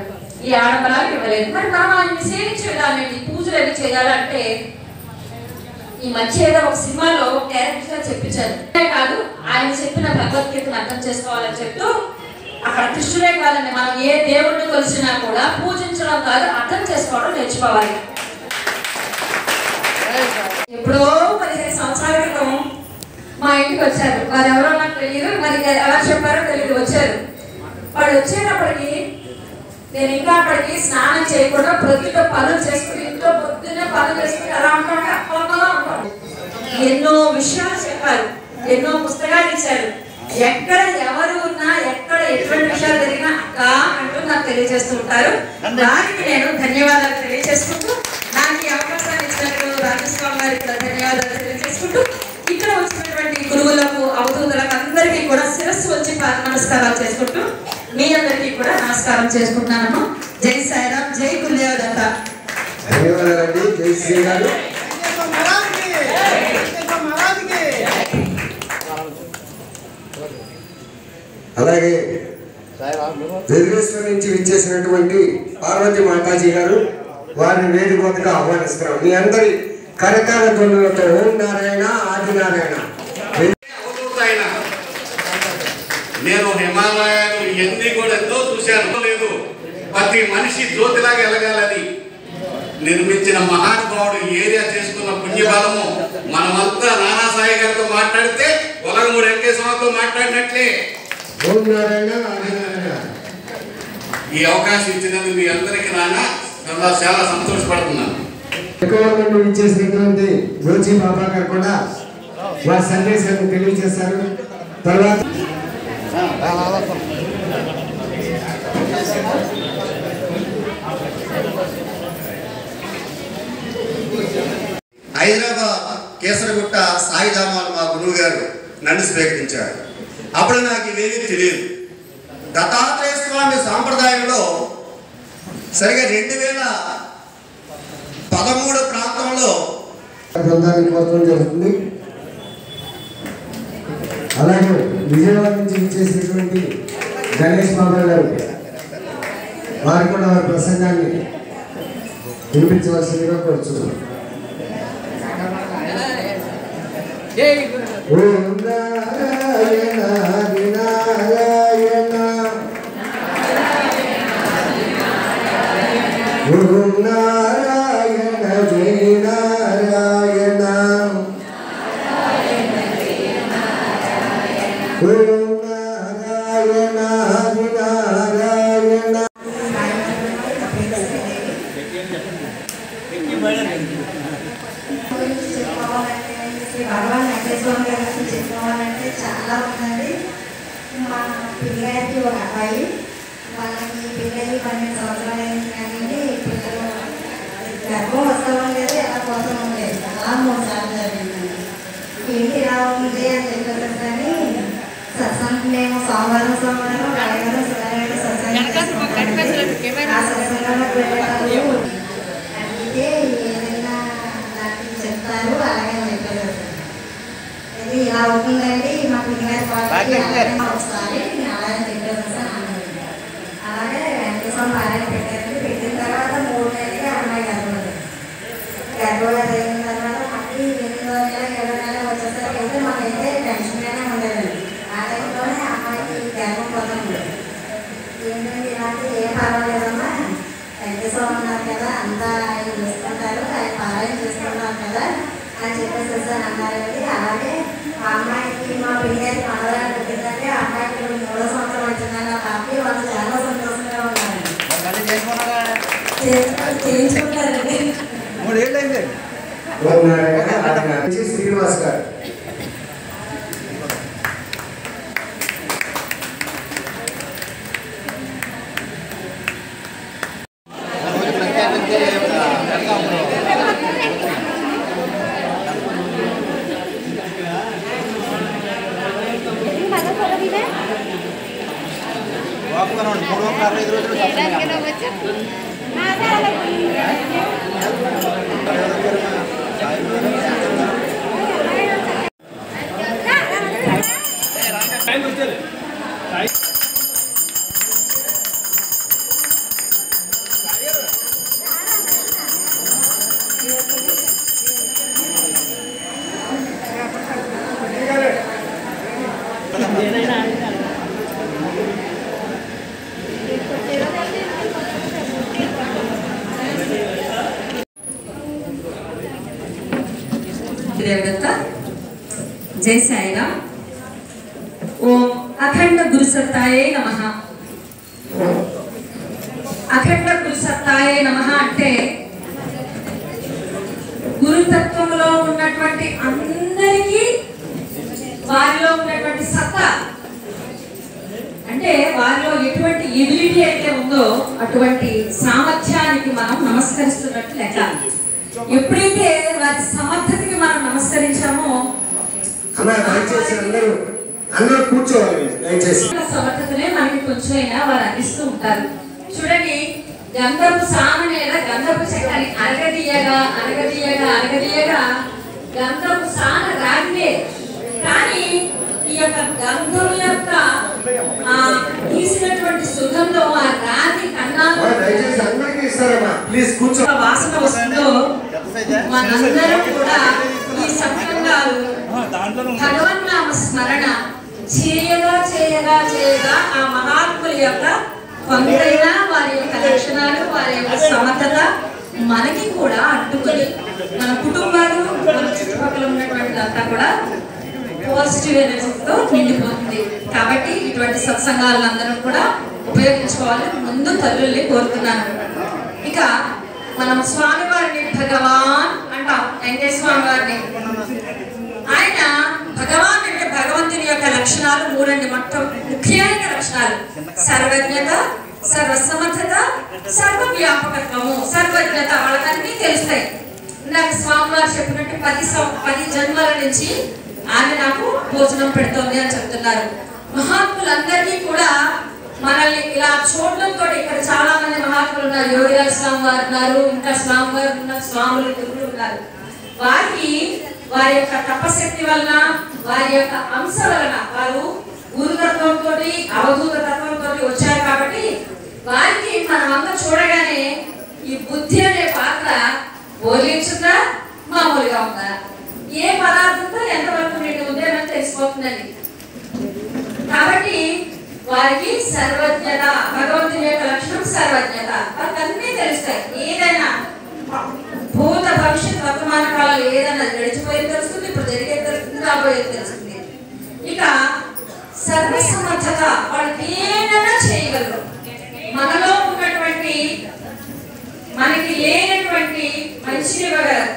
Speaker 7: ఈ ఆడంబరాలు ఇవ్వలేదు. మరి మనం ఆయన్ని సేవించే విధానం ఏంటి? పూజలు అవి చేయాలంటే ఈ మధ్య ఏదో ఒక సినిమాలో క్యారెక్టర్ గా చెప్పించారు. కాదు, ఆయన చెప్పిన భగవద్గీతను అర్థం చేసుకోవాలని చెప్తూ అక్కడ కృష్ణుడే కాదండి, మనం ఏ దేవుడిని కొలిసినా కూడా పూజించడం కాదు, అర్థం చేసుకోవడం నేర్చుకోవాలి. ఎప్పుడో 15 సంవత్సరాల క్రితం మా ఇంటికి వచ్చారు. వారు ఎవరో నాకు తెలియదు, మరి ఎలా చెప్పారో తెలియదు. వచ్చారు. వాడు వచ్చేటప్పటికి నేను ఇంకా అప్పటికి స్నానం చేయకుండా ప్రొద్దుట పనులు చేసుకుని ఇంట్లో పొద్దున్నే పనులు చేసుకుని అలా ఉంటాను, అలా ఉంటాను. ఎన్నో విషయాలు చెప్పారు, ఎన్నో పుస్తకాలు ఇచ్చారు. ఎక్కడ ఎవరు ఉన్నా, ఎక్కడ ఎటువంటి విషయాలు జరిగినా అక్క అంటూ నాకు తెలియజేస్తూ ఉంటారు. దానికి నేను ధన్యవాదాలు తెలియజేసుకుంటూ, నాకు ఈ అవకాశాన్ని ఇచ్చినట్టు రాజస్వామి గారికి కూడా ధన్యవాదాలు తెలియజేసుకుంటూ, ఇక్కడ వచ్చినటువంటి గురువులకు అవధూతులకు అందరికీ కూడా శిరస్సు వచ్చి నమస్కారాలు చేసుకుంటూ మీ అందరికీ కూడా నమస్కారం చేసుకుంటున్నాను. జై సాయిరామ్, జై గురుదేవ దత్త.
Speaker 2: ధన్యవాదాలండి. జై శ్రీ గారు. అలాగే వెలుగేశ్వరం నుంచి విచ్చేసినటువంటి పార్వతి మాతాజీ గారు, వారిని వేదికగా ఆహ్వానిస్తున్నాం. మీ అందరి కరకాల ధ్వనులతో ఓం నారాయణ ఆది నారాయణ.
Speaker 14: నేను హిమాలయాలు ఎన్ని కూడా ఎంతో చూశాను. లేదు, ప్రతి మనిషి జ్యోతిలాగా ఎలగాలని నిర్మించిన మహానుభావుడు ఏరియా చేసుకున్న పుణ్యబలము మనమంతా నానాసాయి గారితో మాట్లాడితే ఒలగమూడు వెంకటేశ్వరతో మాట్లాడినట్లే.
Speaker 2: ఓం నారాయణ ఆది నారాయణ.
Speaker 14: ఈ అవకాశం ఇచ్చినందుకు మీ అందరికీ చాలా సంతోషపడుతున్నాను.
Speaker 2: ఎక్కువ విచ్చేసినటువంటి గోచి బాబా గారు కూడా వారి సందేశాన్ని తెలియజేశారు. తర్వాత
Speaker 15: హైదరాబాద్ కేసరగుట్ట సాయిధామాలు మా గురువు గారు నన్ను స్వీకరించారు. అప్పుడు నాకు ఇవేమీ తెలియదు. దత్తాత్రేయ స్వామి సాంప్రదాయంలో సరిగా 2013 ప్రాంతంలో
Speaker 2: బృందాన్ని కోరడం జరుగుతుంది. అలాగే విజయవాడ నుంచి ఇచ్చేసినటువంటి గణేష్ బాబా గారు వారు కూడా వారి ప్రసంగాన్ని వినిపించవలసిందిగా కోరుచున్నాం. ఓం నారాయణ నారాయణ ఓం నారాయణ జయ నారాయణ ఓం నారాయణ నారాయణ
Speaker 9: భగవాన్ వెంకటేశ్వర గారి గురించి చెప్పుకోవాలంటే చాలా ఉందండి. మా పిల్లగారికి ఒక అబ్బాయి, వాళ్ళకి పిల్లలు 12 సంవత్సరాలు అయింది కానీ పిల్లలు గర్భం వస్తామని లేదు, ఎలా పోతామని లేదు. అలా 3 సార్లు జరిగిందండి. ఏంటి ఇలా ఉంది అని చెప్పారు కానీ సత్సంగం మేము సోమవారం రాయవారం శుక్రవారం సత్సంగం ఆ సత్సంగంలోకి వెళ్ళేటప్పుడు అడిగితే ఏదైనా నాకు చెప్తారు అలాగే చెప్పారు. ఇది ఇలా అవుతుందండి మా పిల్లగారి ఒకసారి అలాగే చెప్పారు సార్ అన్నారు. అలాగే వెంకటేశ్వరం భార్య పెట్టారండి. పెట్టిన తర్వాత 3 నెలలకి అమ్మాయి గర్భవతి అయిన తర్వాత మళ్ళీ 8వ నెల 7వ నెల వచ్చేసరికి అయితే మాకైతే టెన్షన్గానే ఉండేదండి. ఆ టైంలోనే అమ్మాయికి గర్భం పోతుంది. ఏంటంటే ఇలాంటి ఏం పర్వాలేదమ్మా, వెంకటేశ్వరం ఉన్నారు కదా, అంతా ఆయన చూసుకుంటారు, ఆయన పారాయణ చేసుకుంటున్నారు కదా అని చెప్పేసి సార్ అన్నారండి. అలాగే మా అమ్మాయికి మా పిల్లగారికి మనవరాలు పుట్టిందంటే ఆ అమ్మాయికి 3వ సంవత్సరం వచ్చిందని ఆ పాపకి వాళ్ళు చాలా సంతోషంగా ఉన్నారండి. చేయించుకుంటారండి.
Speaker 11: 3 ఏళ్ళు అయింది.
Speaker 2: శ్రీనివాస్ గారు
Speaker 8: जय साईराम. ओम अखंड गुरुसत्ताये नमः. अखंड गुरुसत्ताये नमः అంటే గురుతత్వంలో ఉన్నటువంటి అందరికీ వారిలో ఉన్నటువంటి సత్తా అంటే వారిలో ఎటువంటి ఎబిలిటీ అయితే ఉందో అటువంటి సామర్థ్యానికి మనం నమస్కరిస్తున్నట్టు లెక్క. ఎప్పుడైతే వారి సమర్థతకి మనం నమస్కరించామో సమర్థతనే మనకి కొంచెమైనా వారు అందిస్తూ ఉంటారు. చూడండి, గంధపు సామ మీద గంధపు చెక్కని అరగదీయగా అరగదీయగా అరగదీయగా గంధపు సాన రాగితే కానీ ఈ యొక్క గంధం యొక్క తీసినటువంటి సుగంధం ఆ రాగి కన్నాలు వాసన వస్తుందో మనందరం కూడా ఈ సత్సంగాలు భగవన్నామ స్మరణ చేయగా చేయగా చేయగా ఆ మహాత్ముల యొక్క కొంతైనా వారి యొక్క లక్షణాలు వారి యొక్క సమర్థత మనకి కూడా అడ్డుకొని మన కుటుంబాలు మన చుట్టుపక్కల ఉన్నటువంటి అంతా కూడా పాజిటివ్ ఎనర్జీతో నిండిపోతుంది. కాబట్టి ఇటువంటి సత్సంగాలను అందరం కూడా ఉపయోగించుకోవాలని ముందు తల్లుల్ని కోరుతున్నాను. ఇక మనం స్వామివారిని భగవాన్ అంటాం, వెంకటేశ్వర స్వామి వారిని. ఆయన భగవాన్ అంటే భగవంతుని యొక్క లక్షణాలు 3 అండి. మొత్తం ముఖ్యమైన లక్షణాలు సర్వజ్ఞత, సర్వసమర్థత, సర్వవ్యాపకత్వము. సర్వజ్ఞత వాళ్ళకన్నీ తెలుస్తాయి. ఇందాక స్వామివారు చెప్పినట్టు 10 జన్మల నుంచి ఆమె నాకు భోజనం పెడుతోంది అని చెప్తున్నారు. మహాత్ములందరినీ కూడా మనల్ని ఇలా చూడడంతో ఇక్కడ చాలా మంది మహాత్ములు ఉన్నారు. యోగిరాజ స్వామి వారు ఉన్నారు, ఇంకా స్వామి వారు ఉన్నారు, స్వాములు గురువులు ఉన్నారు. వారికి
Speaker 16: వారి యొక్క తపశక్తి వలన, వారి యొక్క అంశ వలన, వారు గురుతత్వంతో అవధూత తత్వంతో వచ్చారు కాబట్టి వారికి మనమంతా చూడగానే ఈ బుద్ధి అనే పాత్ర బోధించుందా, మామూలుగా ఉందా, ఏ పదార్థంతో ఎంతవరకు నిండి ఉందేనని తెలిసిపోతుందండి. కాబట్టి వారికి సర్వజ్ఞత, భగవంతుని యొక్క లక్షణం సర్వజ్ఞత, వారికి అన్నీ తెలుస్తాయి. ఏదైనా భూత భవిష్యత్ వర్తమాన కాలంలో ఏదైనా గడిచిపోయేది తెలుస్తుంది, ఇప్పుడు జరిగేది తెలుస్తుంది, రాబోయేది తెలుస్తుంది. ఇక సర్వసమర్థత, వాళ్ళు ఏదైనా చేయగలరు. మనలో ఉన్నటువంటి మనకి లేనటువంటి మంచిని ఇవ్వగలరు,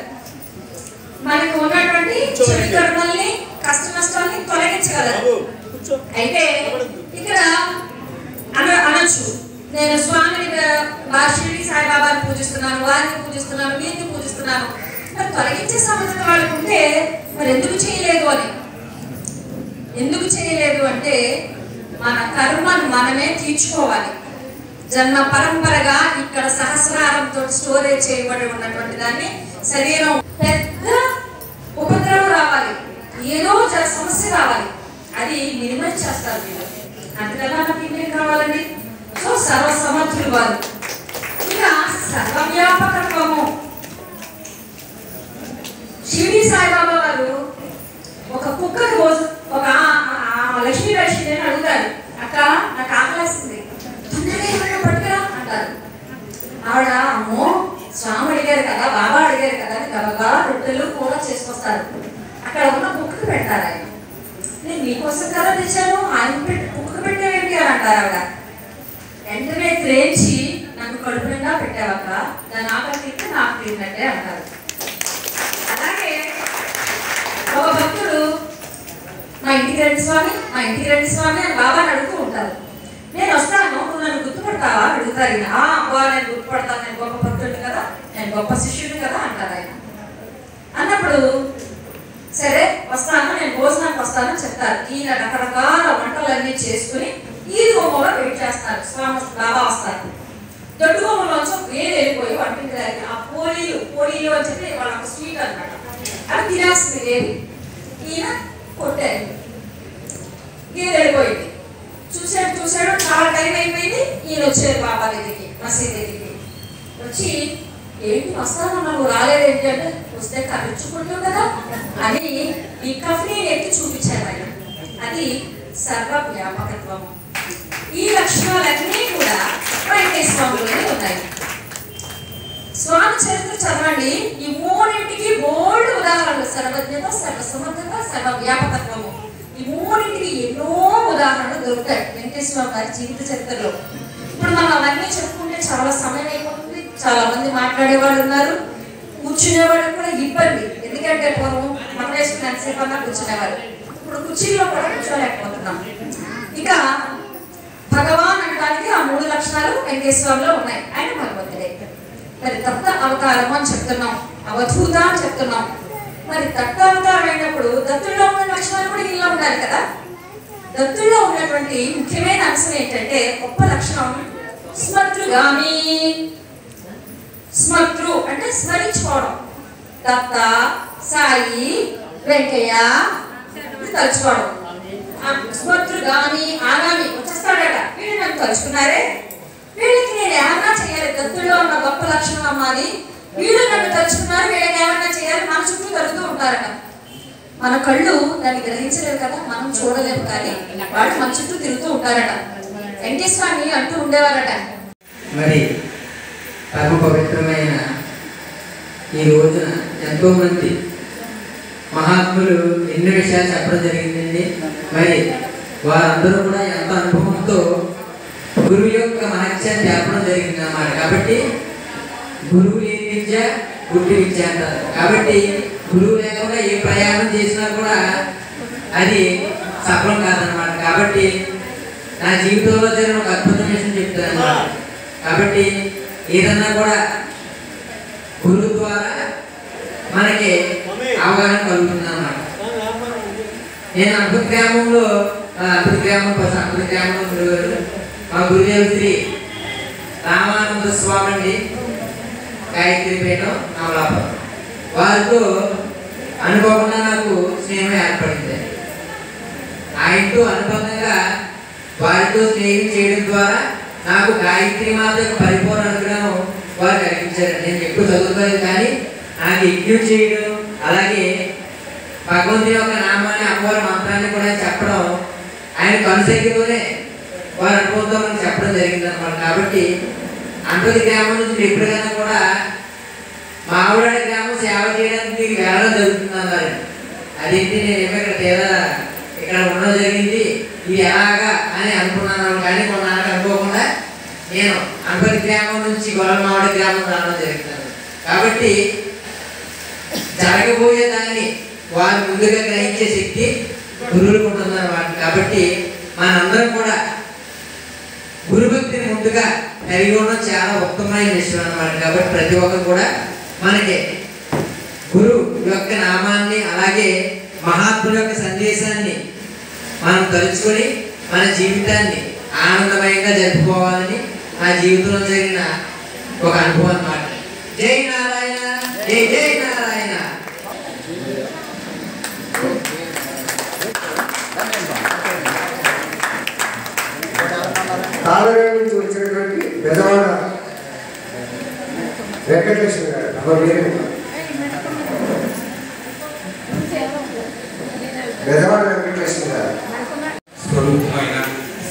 Speaker 16: మనకు ఉన్నటువంటి చెడు కర్మల్ని కష్ట నష్టాన్ని తొలగించగలరు. అయితే ఇక్కడ అనొచ్చు, నేను స్వామిని షిరిడి సాయిబాబాని పూజిస్తున్నాను, వారిని పూజిస్తున్నాను, వీరిని పూజిస్తున్నాను, మరి తొలగించే సమర్థత వాళ్ళకు ఉంటే మరి ఎందుకు చేయలేదు అని. ఎందుకు చేయలేదు అంటే మన కర్మను మనమే తీర్చుకోవాలి. జన్మ పరంపరగా ఇక్కడ సహస్రారంతో స్టోరేజ్ చేయబడి ఉన్నటువంటి దాన్ని శరీరం పెద్ద ఉపద్రవం రావాలి, ఏదో సమస్య రావాలి, అది మినిమైజ్ చేస్తారు వీళ్ళు. అందుకన్నా నాకు ఇంకేం కావాలండి? సో సర్వసమర్థులు వారు. ఇక సర్వవ్యాపకత్వము. షిరిడి సాయిబాబా వారు ఒక కుక్కకి ఒక లక్ష్మీ లక్ష్మి అని అడుగుతారు, అక్క నాకు ఆకలేస్తుంది, తొందరగా పట్టుకురా అంటారు. ఆవిడ అమ్మో స్వామి అడిగారు కదా, బాబా అడిగారు కదా అని గబగా రొట్టెలు కూర చేసుకొస్తారు. అక్కడ ఉన్న కుక్కకి పెడతారు. ఆయన నేను నీకోసం కదా తెచ్చాను, ఆయన కుక్కకి పెట్టావేంటి అని అంటారు ఆవిడ. వెంటనే త్రేంచి నాకు కడుపు నిండా పెట్టావక్క, దాని ఆకలి తింటే నాకు తిన్నట్టే అంటారు. అలాగే ఒక భక్తుడు మా ఇంటికి రండి స్వామి, మా ఇంటికి రండి స్వామి అని బాబాని అడుగుతూ ఉంటారు. నేను వస్తాను, నువ్వు నన్ను గుర్తుపడతావా అడుగుతారు. అబ్బా నేను గుర్తుపడతాను, నేను గొప్ప భక్తుడిని కదా, నేను గొప్ప శిష్యుడిని కదా అంటారు ఆయన. అన్నప్పుడు సరే వస్తాను, నేను భోజనానికి వస్తానని చెప్తారు. ఈయన రకరకాల వంటలన్నీ చేసుకుని ఈ రూమంలో వెయిట్ చేస్తారు. స్వామి బాబా వస్తారు. దొడ్డు రూమంలోంచి వేలు వెళ్ళిపోయి వంటింటి దగ్గర ఆ పోలీలు అని చెప్పి వాళ్ళ స్వీట్ అనమాట, అది తినేస్తుంది వేలు. ఈయన కొట్టారు, గేదె వెళ్ళిపోయింది. చూశాడు చాలా టైం అయిపోయింది. ఈయన వచ్చారు బాబా దగ్గరికి, మసీద్ దగ్గరికి వచ్చి, ఏంటి వస్తాను నువ్వు రాలేదేంటి అంటే, వస్తే ఖర్చుకుంటావు కదా అని ఈ కఫ్ని ఎత్తి చూపించారు ఆయన. అది సర్వ వ్యాపకత్వము. ఈ లక్షణాలన్నీ కూడా వెంకటేశ్వరంలోనే ఉన్నాయి. స్వామి చరిత్ర చదవండి, ఈ మూడింటికి బోల్డ్ ఉదాహరణలు, సర్వజ్ఞత, సర్వసమర్థత, సర్వ వ్యాపకత్వము. ఈ మూడింటికి ఎన్నో ఉదాహరణలు దొరుకుతాయి వెంకటేశ్వర గారి జీవిత చరిత్రలో. ఇప్పుడు మనం అవన్నీ చెప్పుకుంటే చాలా సమయం అయిపోతుంది, చాలా మంది మాట్లాడేవాళ్ళు ఉన్నారు, కూర్చునేవాళ్ళకి కూడా ఇబ్బంది. ఎందుకంటే పూర్వం మనం వేసుకుని ఎంతసేపు అన్నా కూర్చునేవాళ్ళు, ఇప్పుడు కుర్చీలో కూడా కూర్చోలేకపోతున్నాం. ఇక భగవాన్ అనడానికి ఆ 3 లక్షణాలు వెంకటేశ్వరంలో ఉన్నాయి. ఆయన భగవంతుడే. మరి దత్త అవతారం అని చెప్తున్నాం, అవధూత అని చెప్తున్నాం. మరి దత్త అవతారం అయినప్పుడు దత్తుల్లో ఉన్న లక్షణాలు కూడా ఇలా ఉండాలి కదా. దత్తుల్లో ఉన్నటువంటి ముఖ్యమైన అంశం ఏంటంటే, గొప్ప లక్షణం స్మృతృగామి. స్మృతృ అంటే స్మరించుకోవడం. దత్త, సాయి, వెంకయ్య తలుచుకోవడం. స్మృతృగామి, ఆగామి వచ్చేస్తాడట. వీళ్ళు నన్ను తలుచుకున్నారే, వీళ్ళకి నేను ఏమన్నా చేయాలి, దత్తుల్లో ఉన్న గొప్ప లక్షణం అమ్మాది, వీళ్ళు నన్ను తలుచుకున్నారు, వీళ్ళకి ఏమన్నా చేయాలి, మన చుట్టూ తరుగుతూ ఉంటారట. మన కళ్ళు దాన్ని గ్రహించలేవు కదా, మనం చూడలేము, కానీ వాళ్ళు మన చుట్టూ తిరుగుతూ ఉంటారట. వెంకటేశ్వరాన్ని అంటూ ఉండేవారట.
Speaker 17: మరి పరమ పవిత్రమైన ఈ రోజున ఎంతో మంది మహాత్ములు ఎన్నో విషయాలు చెప్పడం జరిగిందండి. మరి వారందరూ కూడా ఎంత అనుభవంతో గురువు యొక్క మహత్యాన్ని చెప్పడం జరిగింది అన్నమాట. కాబట్టి గురువు లేని విద్య గుడ్డి విద్య అంటారు. కాబట్టి గురువు లేకుండా ఏ ప్రయాణం చేసినా కూడా అది సఫలం కాదనమాట. కాబట్టి నా జీవితంలో జరిగిన ఒక అద్భుతమైన విషయం చెప్తాను అన్నమాట. కాబట్టి ఏదన్నా కూడా గురువు ద్వారా మనకి అవగాహన కలుగుతుంది అన్నమాట. నేను అద్భుత గ్రామంలో మా గురుదేవుడు శ్రీ రామానంద స్వామి అండి, గాయత్రిపేట అమలాపురం, వారితో అనుకోకుండా నాకు స్నేహం ఏర్పడింది. ఆయనతో అనుబంధంగా వారితో స్నేహం చేయడం ద్వారా నాకు గాయత్రి మాత యొక్క పరిపూర్ణ అనుగ్రహం వారు కలిగించారు. నేను ఎక్కువ చదువుకోలేదు కానీ నాకు యజ్ఞం చేయడం, అలాగే భగవంతుని యొక్క నామాన్ని అమ్మవారి మంత్రాన్ని కూడా చెప్పడం ఆయన కనుసైకిలోనే వారి అనుభవంతో మనకు చెప్పడం జరిగింది అనమాట. కాబట్టి అంతటి గ్రామం నుంచి ఎప్పటికైనా కూడా మావిడాడ గ్రామం సేవ చేయడానికి మీకు వెళ్ళడం జరుగుతుంది అన్నారు. అదేంటి నేనేమో ఇక్కడ ఉండడం జరిగింది, ఇది ఎలాగా అని అనుకున్నాను. కానీ కొన్నాళ్ళకి అనుకోకుండా నేను అంబరి గ్రామం నుంచి గొల్లమావిడ గ్రామం రావడం జరుగుతుంది. కాబట్టి జరగబోయే దాన్ని వారు ముందుగా గ్రహించే శక్తి గురువులకు ఉంటుందన్నమాట. కాబట్టి మనందరం కూడా గురుభక్తిని ముందుగా కలిగి ఉండడం చాలా ఉత్తమమైన విషయం అన్నమాట. కాబట్టి ప్రతి ఒక్కరు కూడా మనకి గురు యొక్క నామాన్ని, అలాగే మహాత్ముల యొక్క సందేశాన్ని మనం తలుచుకొని మన జీవితాన్ని ఆనందమయంగా జరుపుకోవాలని నా జీవితంలో జరిగిన ఒక అనుభవం అన్నమాట. జై నారాయణ, జై జై నారాయణ.
Speaker 2: కాలవేడి నుంచి వచ్చినటువంటి బెజవాడ వెంకటలక్ష్మి గారు బెజవాడ వెంకటలక్ష్మి గారు.
Speaker 18: స్వరూపమైన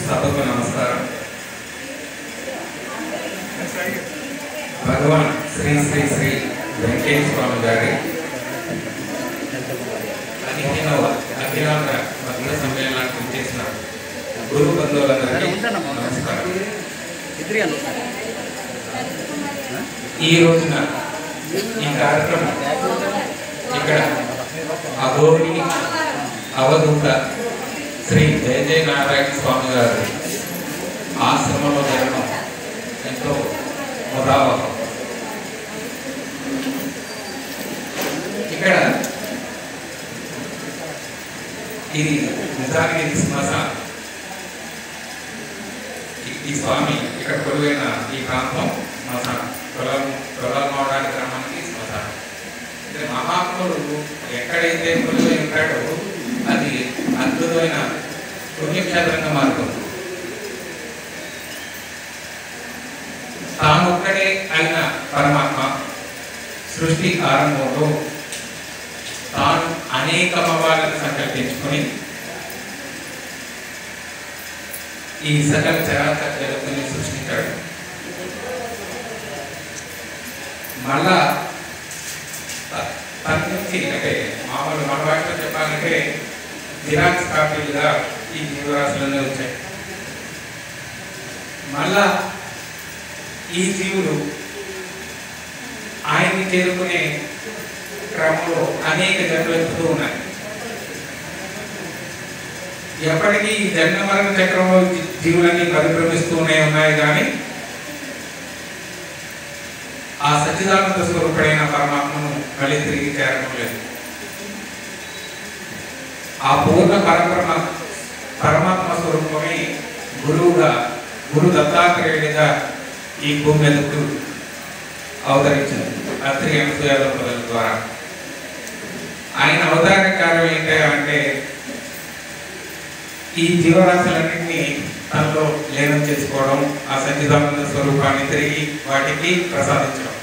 Speaker 18: సభకు నమస్కారం. భగవాన్ శ్రీ శ్రీ శ్రీ వెంకటేశ్వర స్వామి గారి 15వ అఖిలాంధ్ర భక్త సమ్మేళనానికి చేసిన గురు బంధువులందరికీ నమస్కారం. ఈ రోజున ఈ కార్యక్రమం ఇక్కడ అఘోరి అవధూత శ్రీ జయ జయ నారాయణ స్వామి గారు ఆశ్రమంలో జరగడం ఎంతో ముదావహం. ఇక్కడ ఇది నిజానికి శ్మశానం. ఈ స్వామి ఇక్కడ కొలువైన ఈ ప్రాంతం శ్మశానం. కొలమావడాని గ్రామానికి శ్మశానం. అంటే మహాత్ముడు ఎక్కడైతే కొలువై ఉంటాడో అది అద్భుతమైన పుణ్యక్షేత్రంగా మారుతుంది. తానొక్కడే అయిన పరమాత్మ సృష్టి ఆరంభంలో తాను అనేక అమ్మవార్లను సంకల్పించుకొని ఈ సకల చరాచర జగత్తుని సృష్టించాడు. మళ్ళా తన నుంచి అంటే మామూలు మన భాషలో చెప్పాలంటే జిరాక్స్ కాపీలుగా ఈ జీవరాశులన్నీ వచ్చాయి. మళ్ళా ఈ జీవులు ఆయన్ని చేరుకునే క్రమంలో అనేక జన్మలు ఎత్తుతూ ఉన్నాయి. ఎప్పటికీ ఈ జన్మ మరణ చక్రంలో జీవులన్నీ పరిభ్రమిస్తూనే ఉన్నాయి. కానీ ఆ సచ్చిదానంద స్వరూపుడైన పరమాత్మను మళ్ళీ తిరిగి చేరడం లేదు. ఆ పూర్ణ పరమాత్మ స్వరూపమే గురువుగా, గురు దత్తాత్రేయుడిగా ఈ భూమి మీదకు అవతరించింది అత్రి అనసూయ దంపతుల ద్వారా. ఆయన అవతార కార్యం ఏంటంటే ఈ జీవరాశులన్నింటినీ తనలో లీనం చేసుకోవడం, ఆ సచ్చిదానంద స్వరూపాన్ని తిరిగి వాటికి ప్రసాదించడం,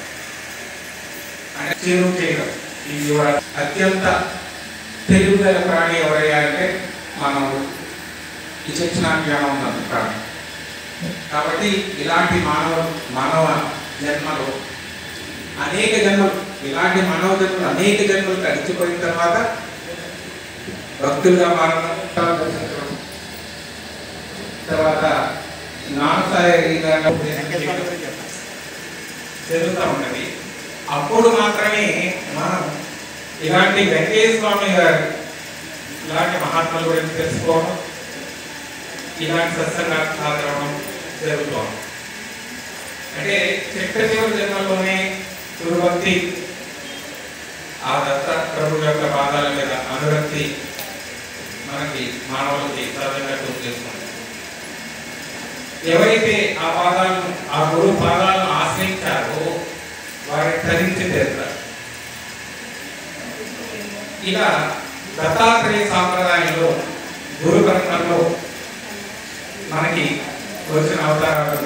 Speaker 18: చేరువ చేయడం. ఈ జీవరాశి అత్యంత తెలివిగల ప్రాణి ఎవరయ్యా అంటే మానవుడు. ఈ శిక్షణ జ్ఞానం ఉన్నది ప్రాణి. కాబట్టి ఇలాంటి మానవ జన్మలు అనేక జన్మలు, ఇలాంటి మానవ జన్మలు అనేక జన్మలు గడిచిపోయిన తర్వాత భక్తులుగా మారడం, తర్వాత జరుగుతూ ఉన్నది. అప్పుడు మాత్రమే మనం ఇలాంటి వెంకటేశ్వర స్వామి గారు ఇలాంటి మహాత్ముల గురించి తెలుసుకోవడం, ఇలాంటి సత్సంగాలు సాగడం జరుగుతాం. అంటే చివరి జన్మలోనే గురుభక్తి, ఆ దత్త ప్రభు యొక్క పాదాల మీద అనురక్తి మనకి మానవులకి సహజంగా చేసుకుంటాం. ఎవరైతే ఆ గురువు పాదాలను ఆశ్రయించారో వారిని ధరించి తీరుతారు. ఇలా దత్తాత్రేయ సాంప్రదాయంలో గురు పరంపరలో మనకి వచ్చిన అవతారాలు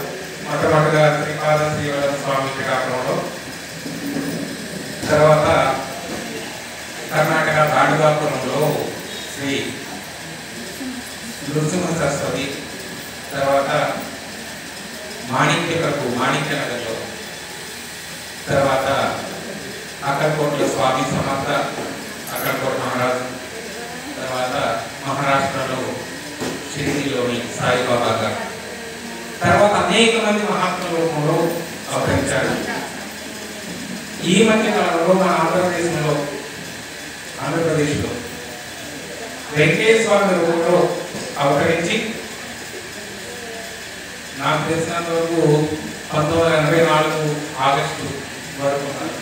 Speaker 18: మొట్టమొదటిగా శ్రీపాద శ్రీవర స్వామి శ్రీకాకుళంలో, తర్వాత కర్ణాటక తాడుగాపురంలో శ్రీ నృసింహ సరస్వతి, తర్వాత మాణిక్యనగర్లో, తర్వాత అక్కల్కోటలో స్వామి సమర్థ అక్కల్కోట మహారాజు, తర్వాత మహారాష్ట్రలో షిరిడీలోని సాయిబాబా గారు, తర్వాత అనేక మంది మహాత్ముల రూపంలో అవతరించారు. ఈ మధ్య కాలంలో మన ఆంధ్రప్రదేశ్లో వెంకటేశ్వర స్వామి రూపంలో అవతరించి నాకు తెలిసినంత వరకు 1984 ఆగస్టు వరకు ఉన్నారు.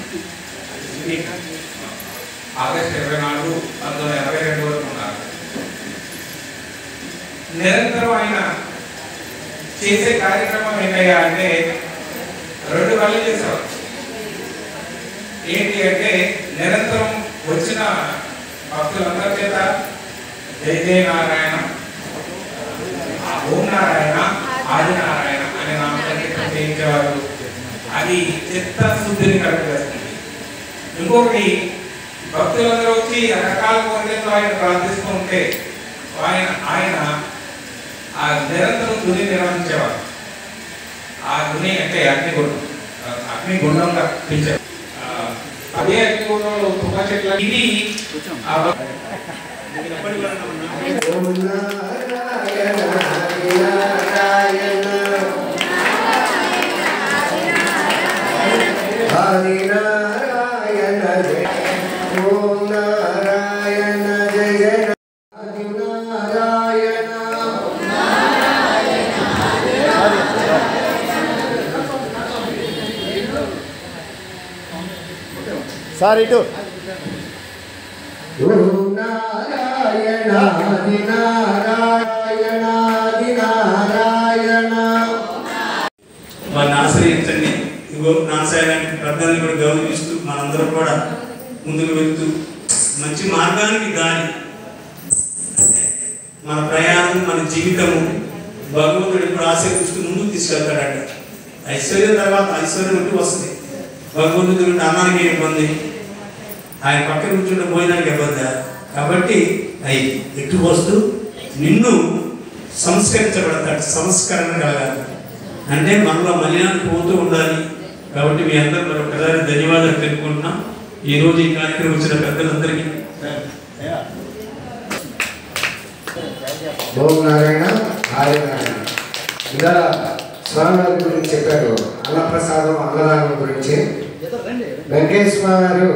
Speaker 18: ఆగస్టు 24, 1982 వరకు ఉన్నారు. నిరంతరం ఆయన చేసే కార్యక్రమం ఏంటయ్యా అంటే 2 పనులు చేసేవారు. ఏంటి అంటే నిరంతరం వచ్చిన భక్తులందరి చేత జై జయ నారాయణ, ఓం నారాయణ, ఆదినారాయణ అనే నామకరణం చేయించేవారు. అది చిత్తశుద్ధిని కలుగజేస్తుంది. ఇంకొకటి, భక్తులందరూ వచ్చి రకరకాల కోరికలతో ఆయన ప్రార్థిస్తూ ఉంటే ఆయన ఆ నిరంతరం ధుని నిర్వహించేవారు. ఆ ధుని అంటే అగ్నిగుండంగా పిలిచేవారు. అదే అగ్నిగుండంలో తుమ్మ చెట్ల ఇది
Speaker 12: సార్ ఇటు
Speaker 5: వారిని ఆశ్రయించండి. ఇంకో నాసాయానికి పెద్దల్ని కూడా గౌరవిస్తూ మనందరం కూడా ముందుకు వెళ్తూ మంచి మార్గానికి దారి, మన ప్రయాణం, మన జీవితము భగవంతుడు ఇప్పుడు ఆశీర్వదిస్తూ ముందుకు తీసుకెళ్తాడట. ఐశ్వర్యం తర్వాత ఐశ్వర్యం ఉంటూ వస్తుంది. భగవంతుడు అన్నానికి ఇబ్బంది, ఆయన పక్కన కూర్చుంటే భోజనానికి ఇబ్బంది. కాబట్టి అవి ఎటు వస్తూ నిన్ను సంస్కరించబడతాడు. సంస్కరణ కలగాలి అంటే మనలో మలినాన్ని పోతూ ఉండాలి. కాబట్టి మీ అందరూ మరొకసారి ధన్యవాదాలు తెలుపుకుంటున్నాం. ఈరోజు ఈ కార్యక్రమం వచ్చిన పెద్దలందరికీ
Speaker 2: ఓం నారాయణ ఆదినారాయణ. ఇలా స్వామివారి గురించి చెప్పారు. అన్నప్రసాదం, అన్నదానం గురించి. వెంకటేశ్వర గారు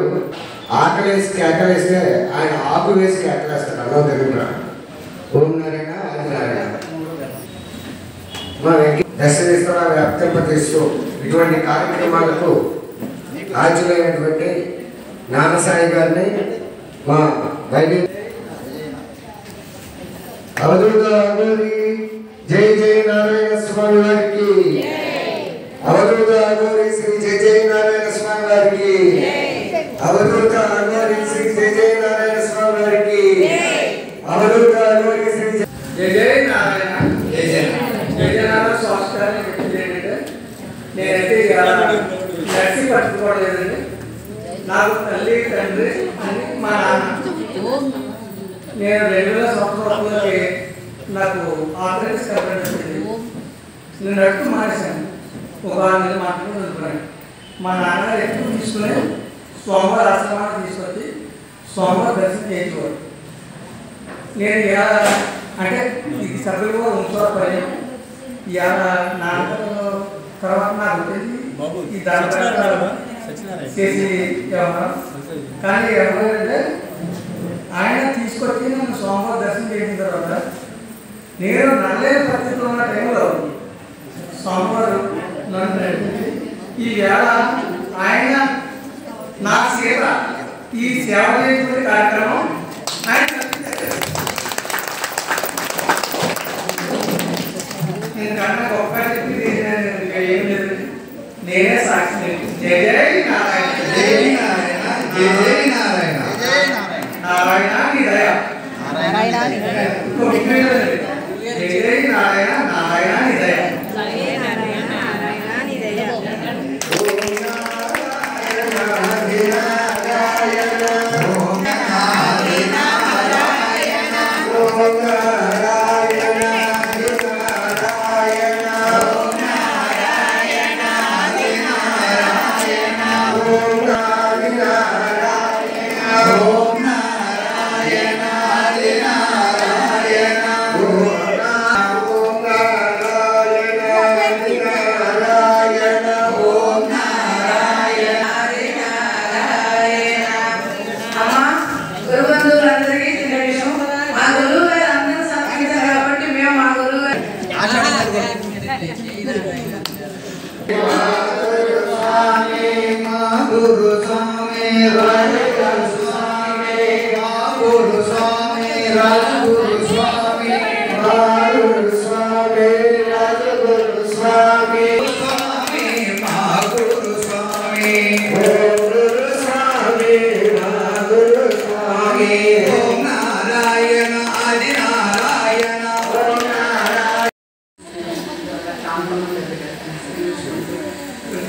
Speaker 2: ఆకలేసి కేకలేస్తే ఆయన ఆకు వేసి కేకలేస్తాడు. అన్నం తెలుగురా. ఓం నారాయణ ఆదినారాయణ. మా దశరేశ్వర వ్యాప్తింపజేస్తూ ఇటువంటి కార్యక్రమాలకు ఆచులైనటువంటి నానసాయి గారిని మా వైద్య అవధూత అగోరి జై జయ నారాయణ స్వామి వారికి, అవధూత అగోరి శ్రీ జయ జయ నారాయణ స్వామి వారికి, అవధూత అగోరి శ్రీ జయ జయ నారాయణ స్వామి వారికి, అవధూత అగోరి శ్రీ
Speaker 19: జయ జయ నారాయణ. జయ జయ నారాయణ సంస్కారాన్ని పెట్టిందంటే నేనైతే నడిచి పట్టుకోవలేదండి. నాకు తల్లి తండ్రి అని మా నాన్న. నేను 2000 సంవత్సరాలకి నాకు ఆపరేషన్ కలపడింది. నేను నడుపు మానేశాను. ఒక 6 నెలలు మాత్రమే అనుకున్నాను. మా నాన్నగారు ఎక్కువ తీసుకుని సోమవారం ఆశ్రమాన్ని తీసుకొచ్చి సోమవారం దర్శనం చేయించేవాడు. నేను ఇలా అంటే ఇది సభ్యులు కూడా ఉంచుకోవాలి పని. ఇలా నాన్నగారు తర్వాత నాకు వచ్చింది ఈ దాని చేసి కానీ ఎవరంటే ఆయన తీసుకొచ్చి నన్ను సోమవారం దర్శనం చేసిన తర్వాత నేను నల్లేరు పరిస్థితిలో ఉన్న టైంలో సోమవారం నన్ను నడిపించి ఈ వేళ ఆయన నా సేవ, ఈ సేవ చేసేటువంటి కార్యక్రమం ఆయన నేను కన్నా గొప్ప చెప్పి ఏం లేదు. నేనే సాక్షి. జయ జయ నారాయణ. జయ నారాయణ. జయ జయ నారాయణ. నా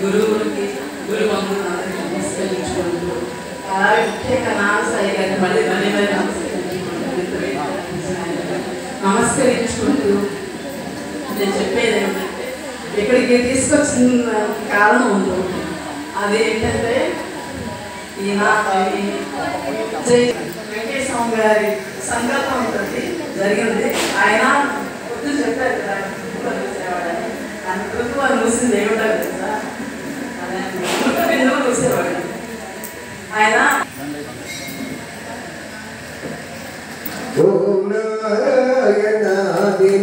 Speaker 10: గురువులకి గురు బంధువులందరికీ నమస్కరించుకుంటూ అలాగే ముఖ్యంగా నాన్నసాయి గారిని మళ్ళీ నమస్కరించుకుంటూ నేను చెప్పేది ఏమిటంటే ఇక్కడికి తీసుకొచ్చిన కారణం ఉంది. అది ఏంటంటే ఈయన జై వెంకటేశ్వర గారి సంకల్పం ఉంటుంది జరిగింది. ఆయన పొద్దున చెప్పారు కదా చూసేవాడని ఆయన ప్రభుత్వాలు మూసింది ఏమిటారు కదా బిందువు చూసేవాడు ఆయన.
Speaker 2: ఓం నారాయణ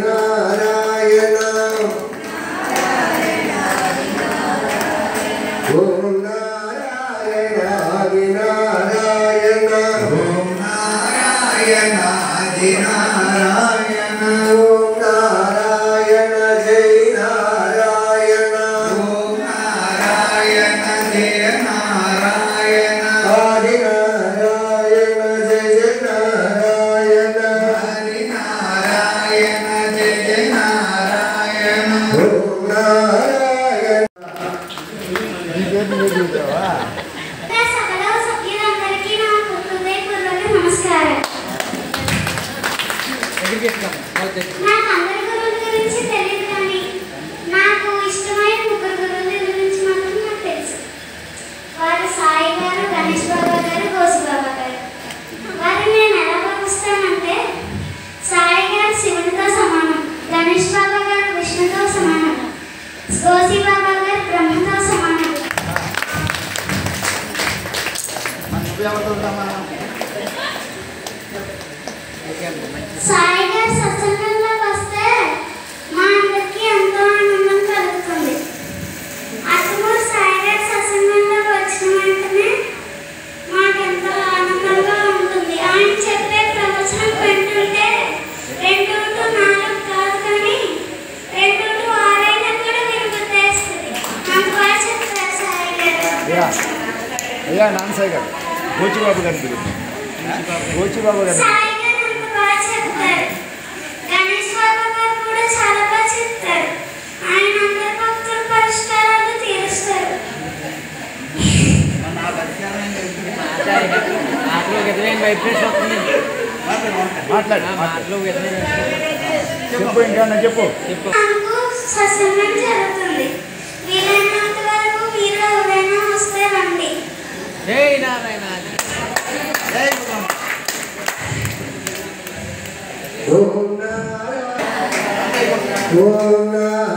Speaker 2: నారాయణ ఓం నారాయణ నారాయణ ఓం నారాయణ నారాయణ ఓం నారాయణ జై నారాయణ ఓం నారాయణ జయ నారాయణ ఆది నారాయణ జయ నారాయణ హరి నారాయణ జయ నారాయణ ఓం నారాయణ.
Speaker 9: సకల సభ్యులందరికీ నా హృదయపూర్వక నమస్కారం. నాకు అందరి గురువుల గురించి తెలియదు, కానీ నాకు ఇష్టమైన ముగ్గురు గురువుల గురించి మాత్రం నాకు తెలుసు. వారు సాయి గారు, గణేష్ బాబా గారు, గోసు బాబా గారు. వారిని నేను ఎలా భావిస్తానంటే, సాయి గారు శివునితో సమానం, గణేష్ బాబా గారు విష్ణుతో సమానం, గోసి బాబా గారు బ్రహ్మతో సమానం. సాయి గారు సత్సంగంలోకి వస్తే మా అందరికీ ఎంతో ఆనందం కలుగుతుంది. అసలు సాయి గారు సత్సంగంలోకి వచ్చిన వెంటనే మాకెంతో ఆనందంగా ఉంటుంది. ఆయన చెప్పే ప్రవచనం వింటుంటే 2-4 కాదు, కానీ 2-6 అయినా కూడా వినిపిస్తుంది. నాకు బాగా చెప్తారు సాయి గారు.
Speaker 12: అయ్యా నాన్నసాయి గారు గోచిబాబు గారి గురించి గోచిబాబు గారు
Speaker 9: సాయి గారు అంత బాగా చెప్తారు. గణేష్ బాబా గారు కూడా చాలా బాగా చెప్తారు. ఆయన అందరి భక్తుల పరిష్కారాలు తీరుస్తారు.
Speaker 12: చెప్పు ఇంకా చెప్పు.
Speaker 9: నాకు సత్సంగం జరుగుతుంది. వీలైనంత వరకు మీరు ఎవరైనా వస్తే రండి.
Speaker 3: జై నారాయణ.
Speaker 2: ఓం నారాయణ ఓం నారాయణ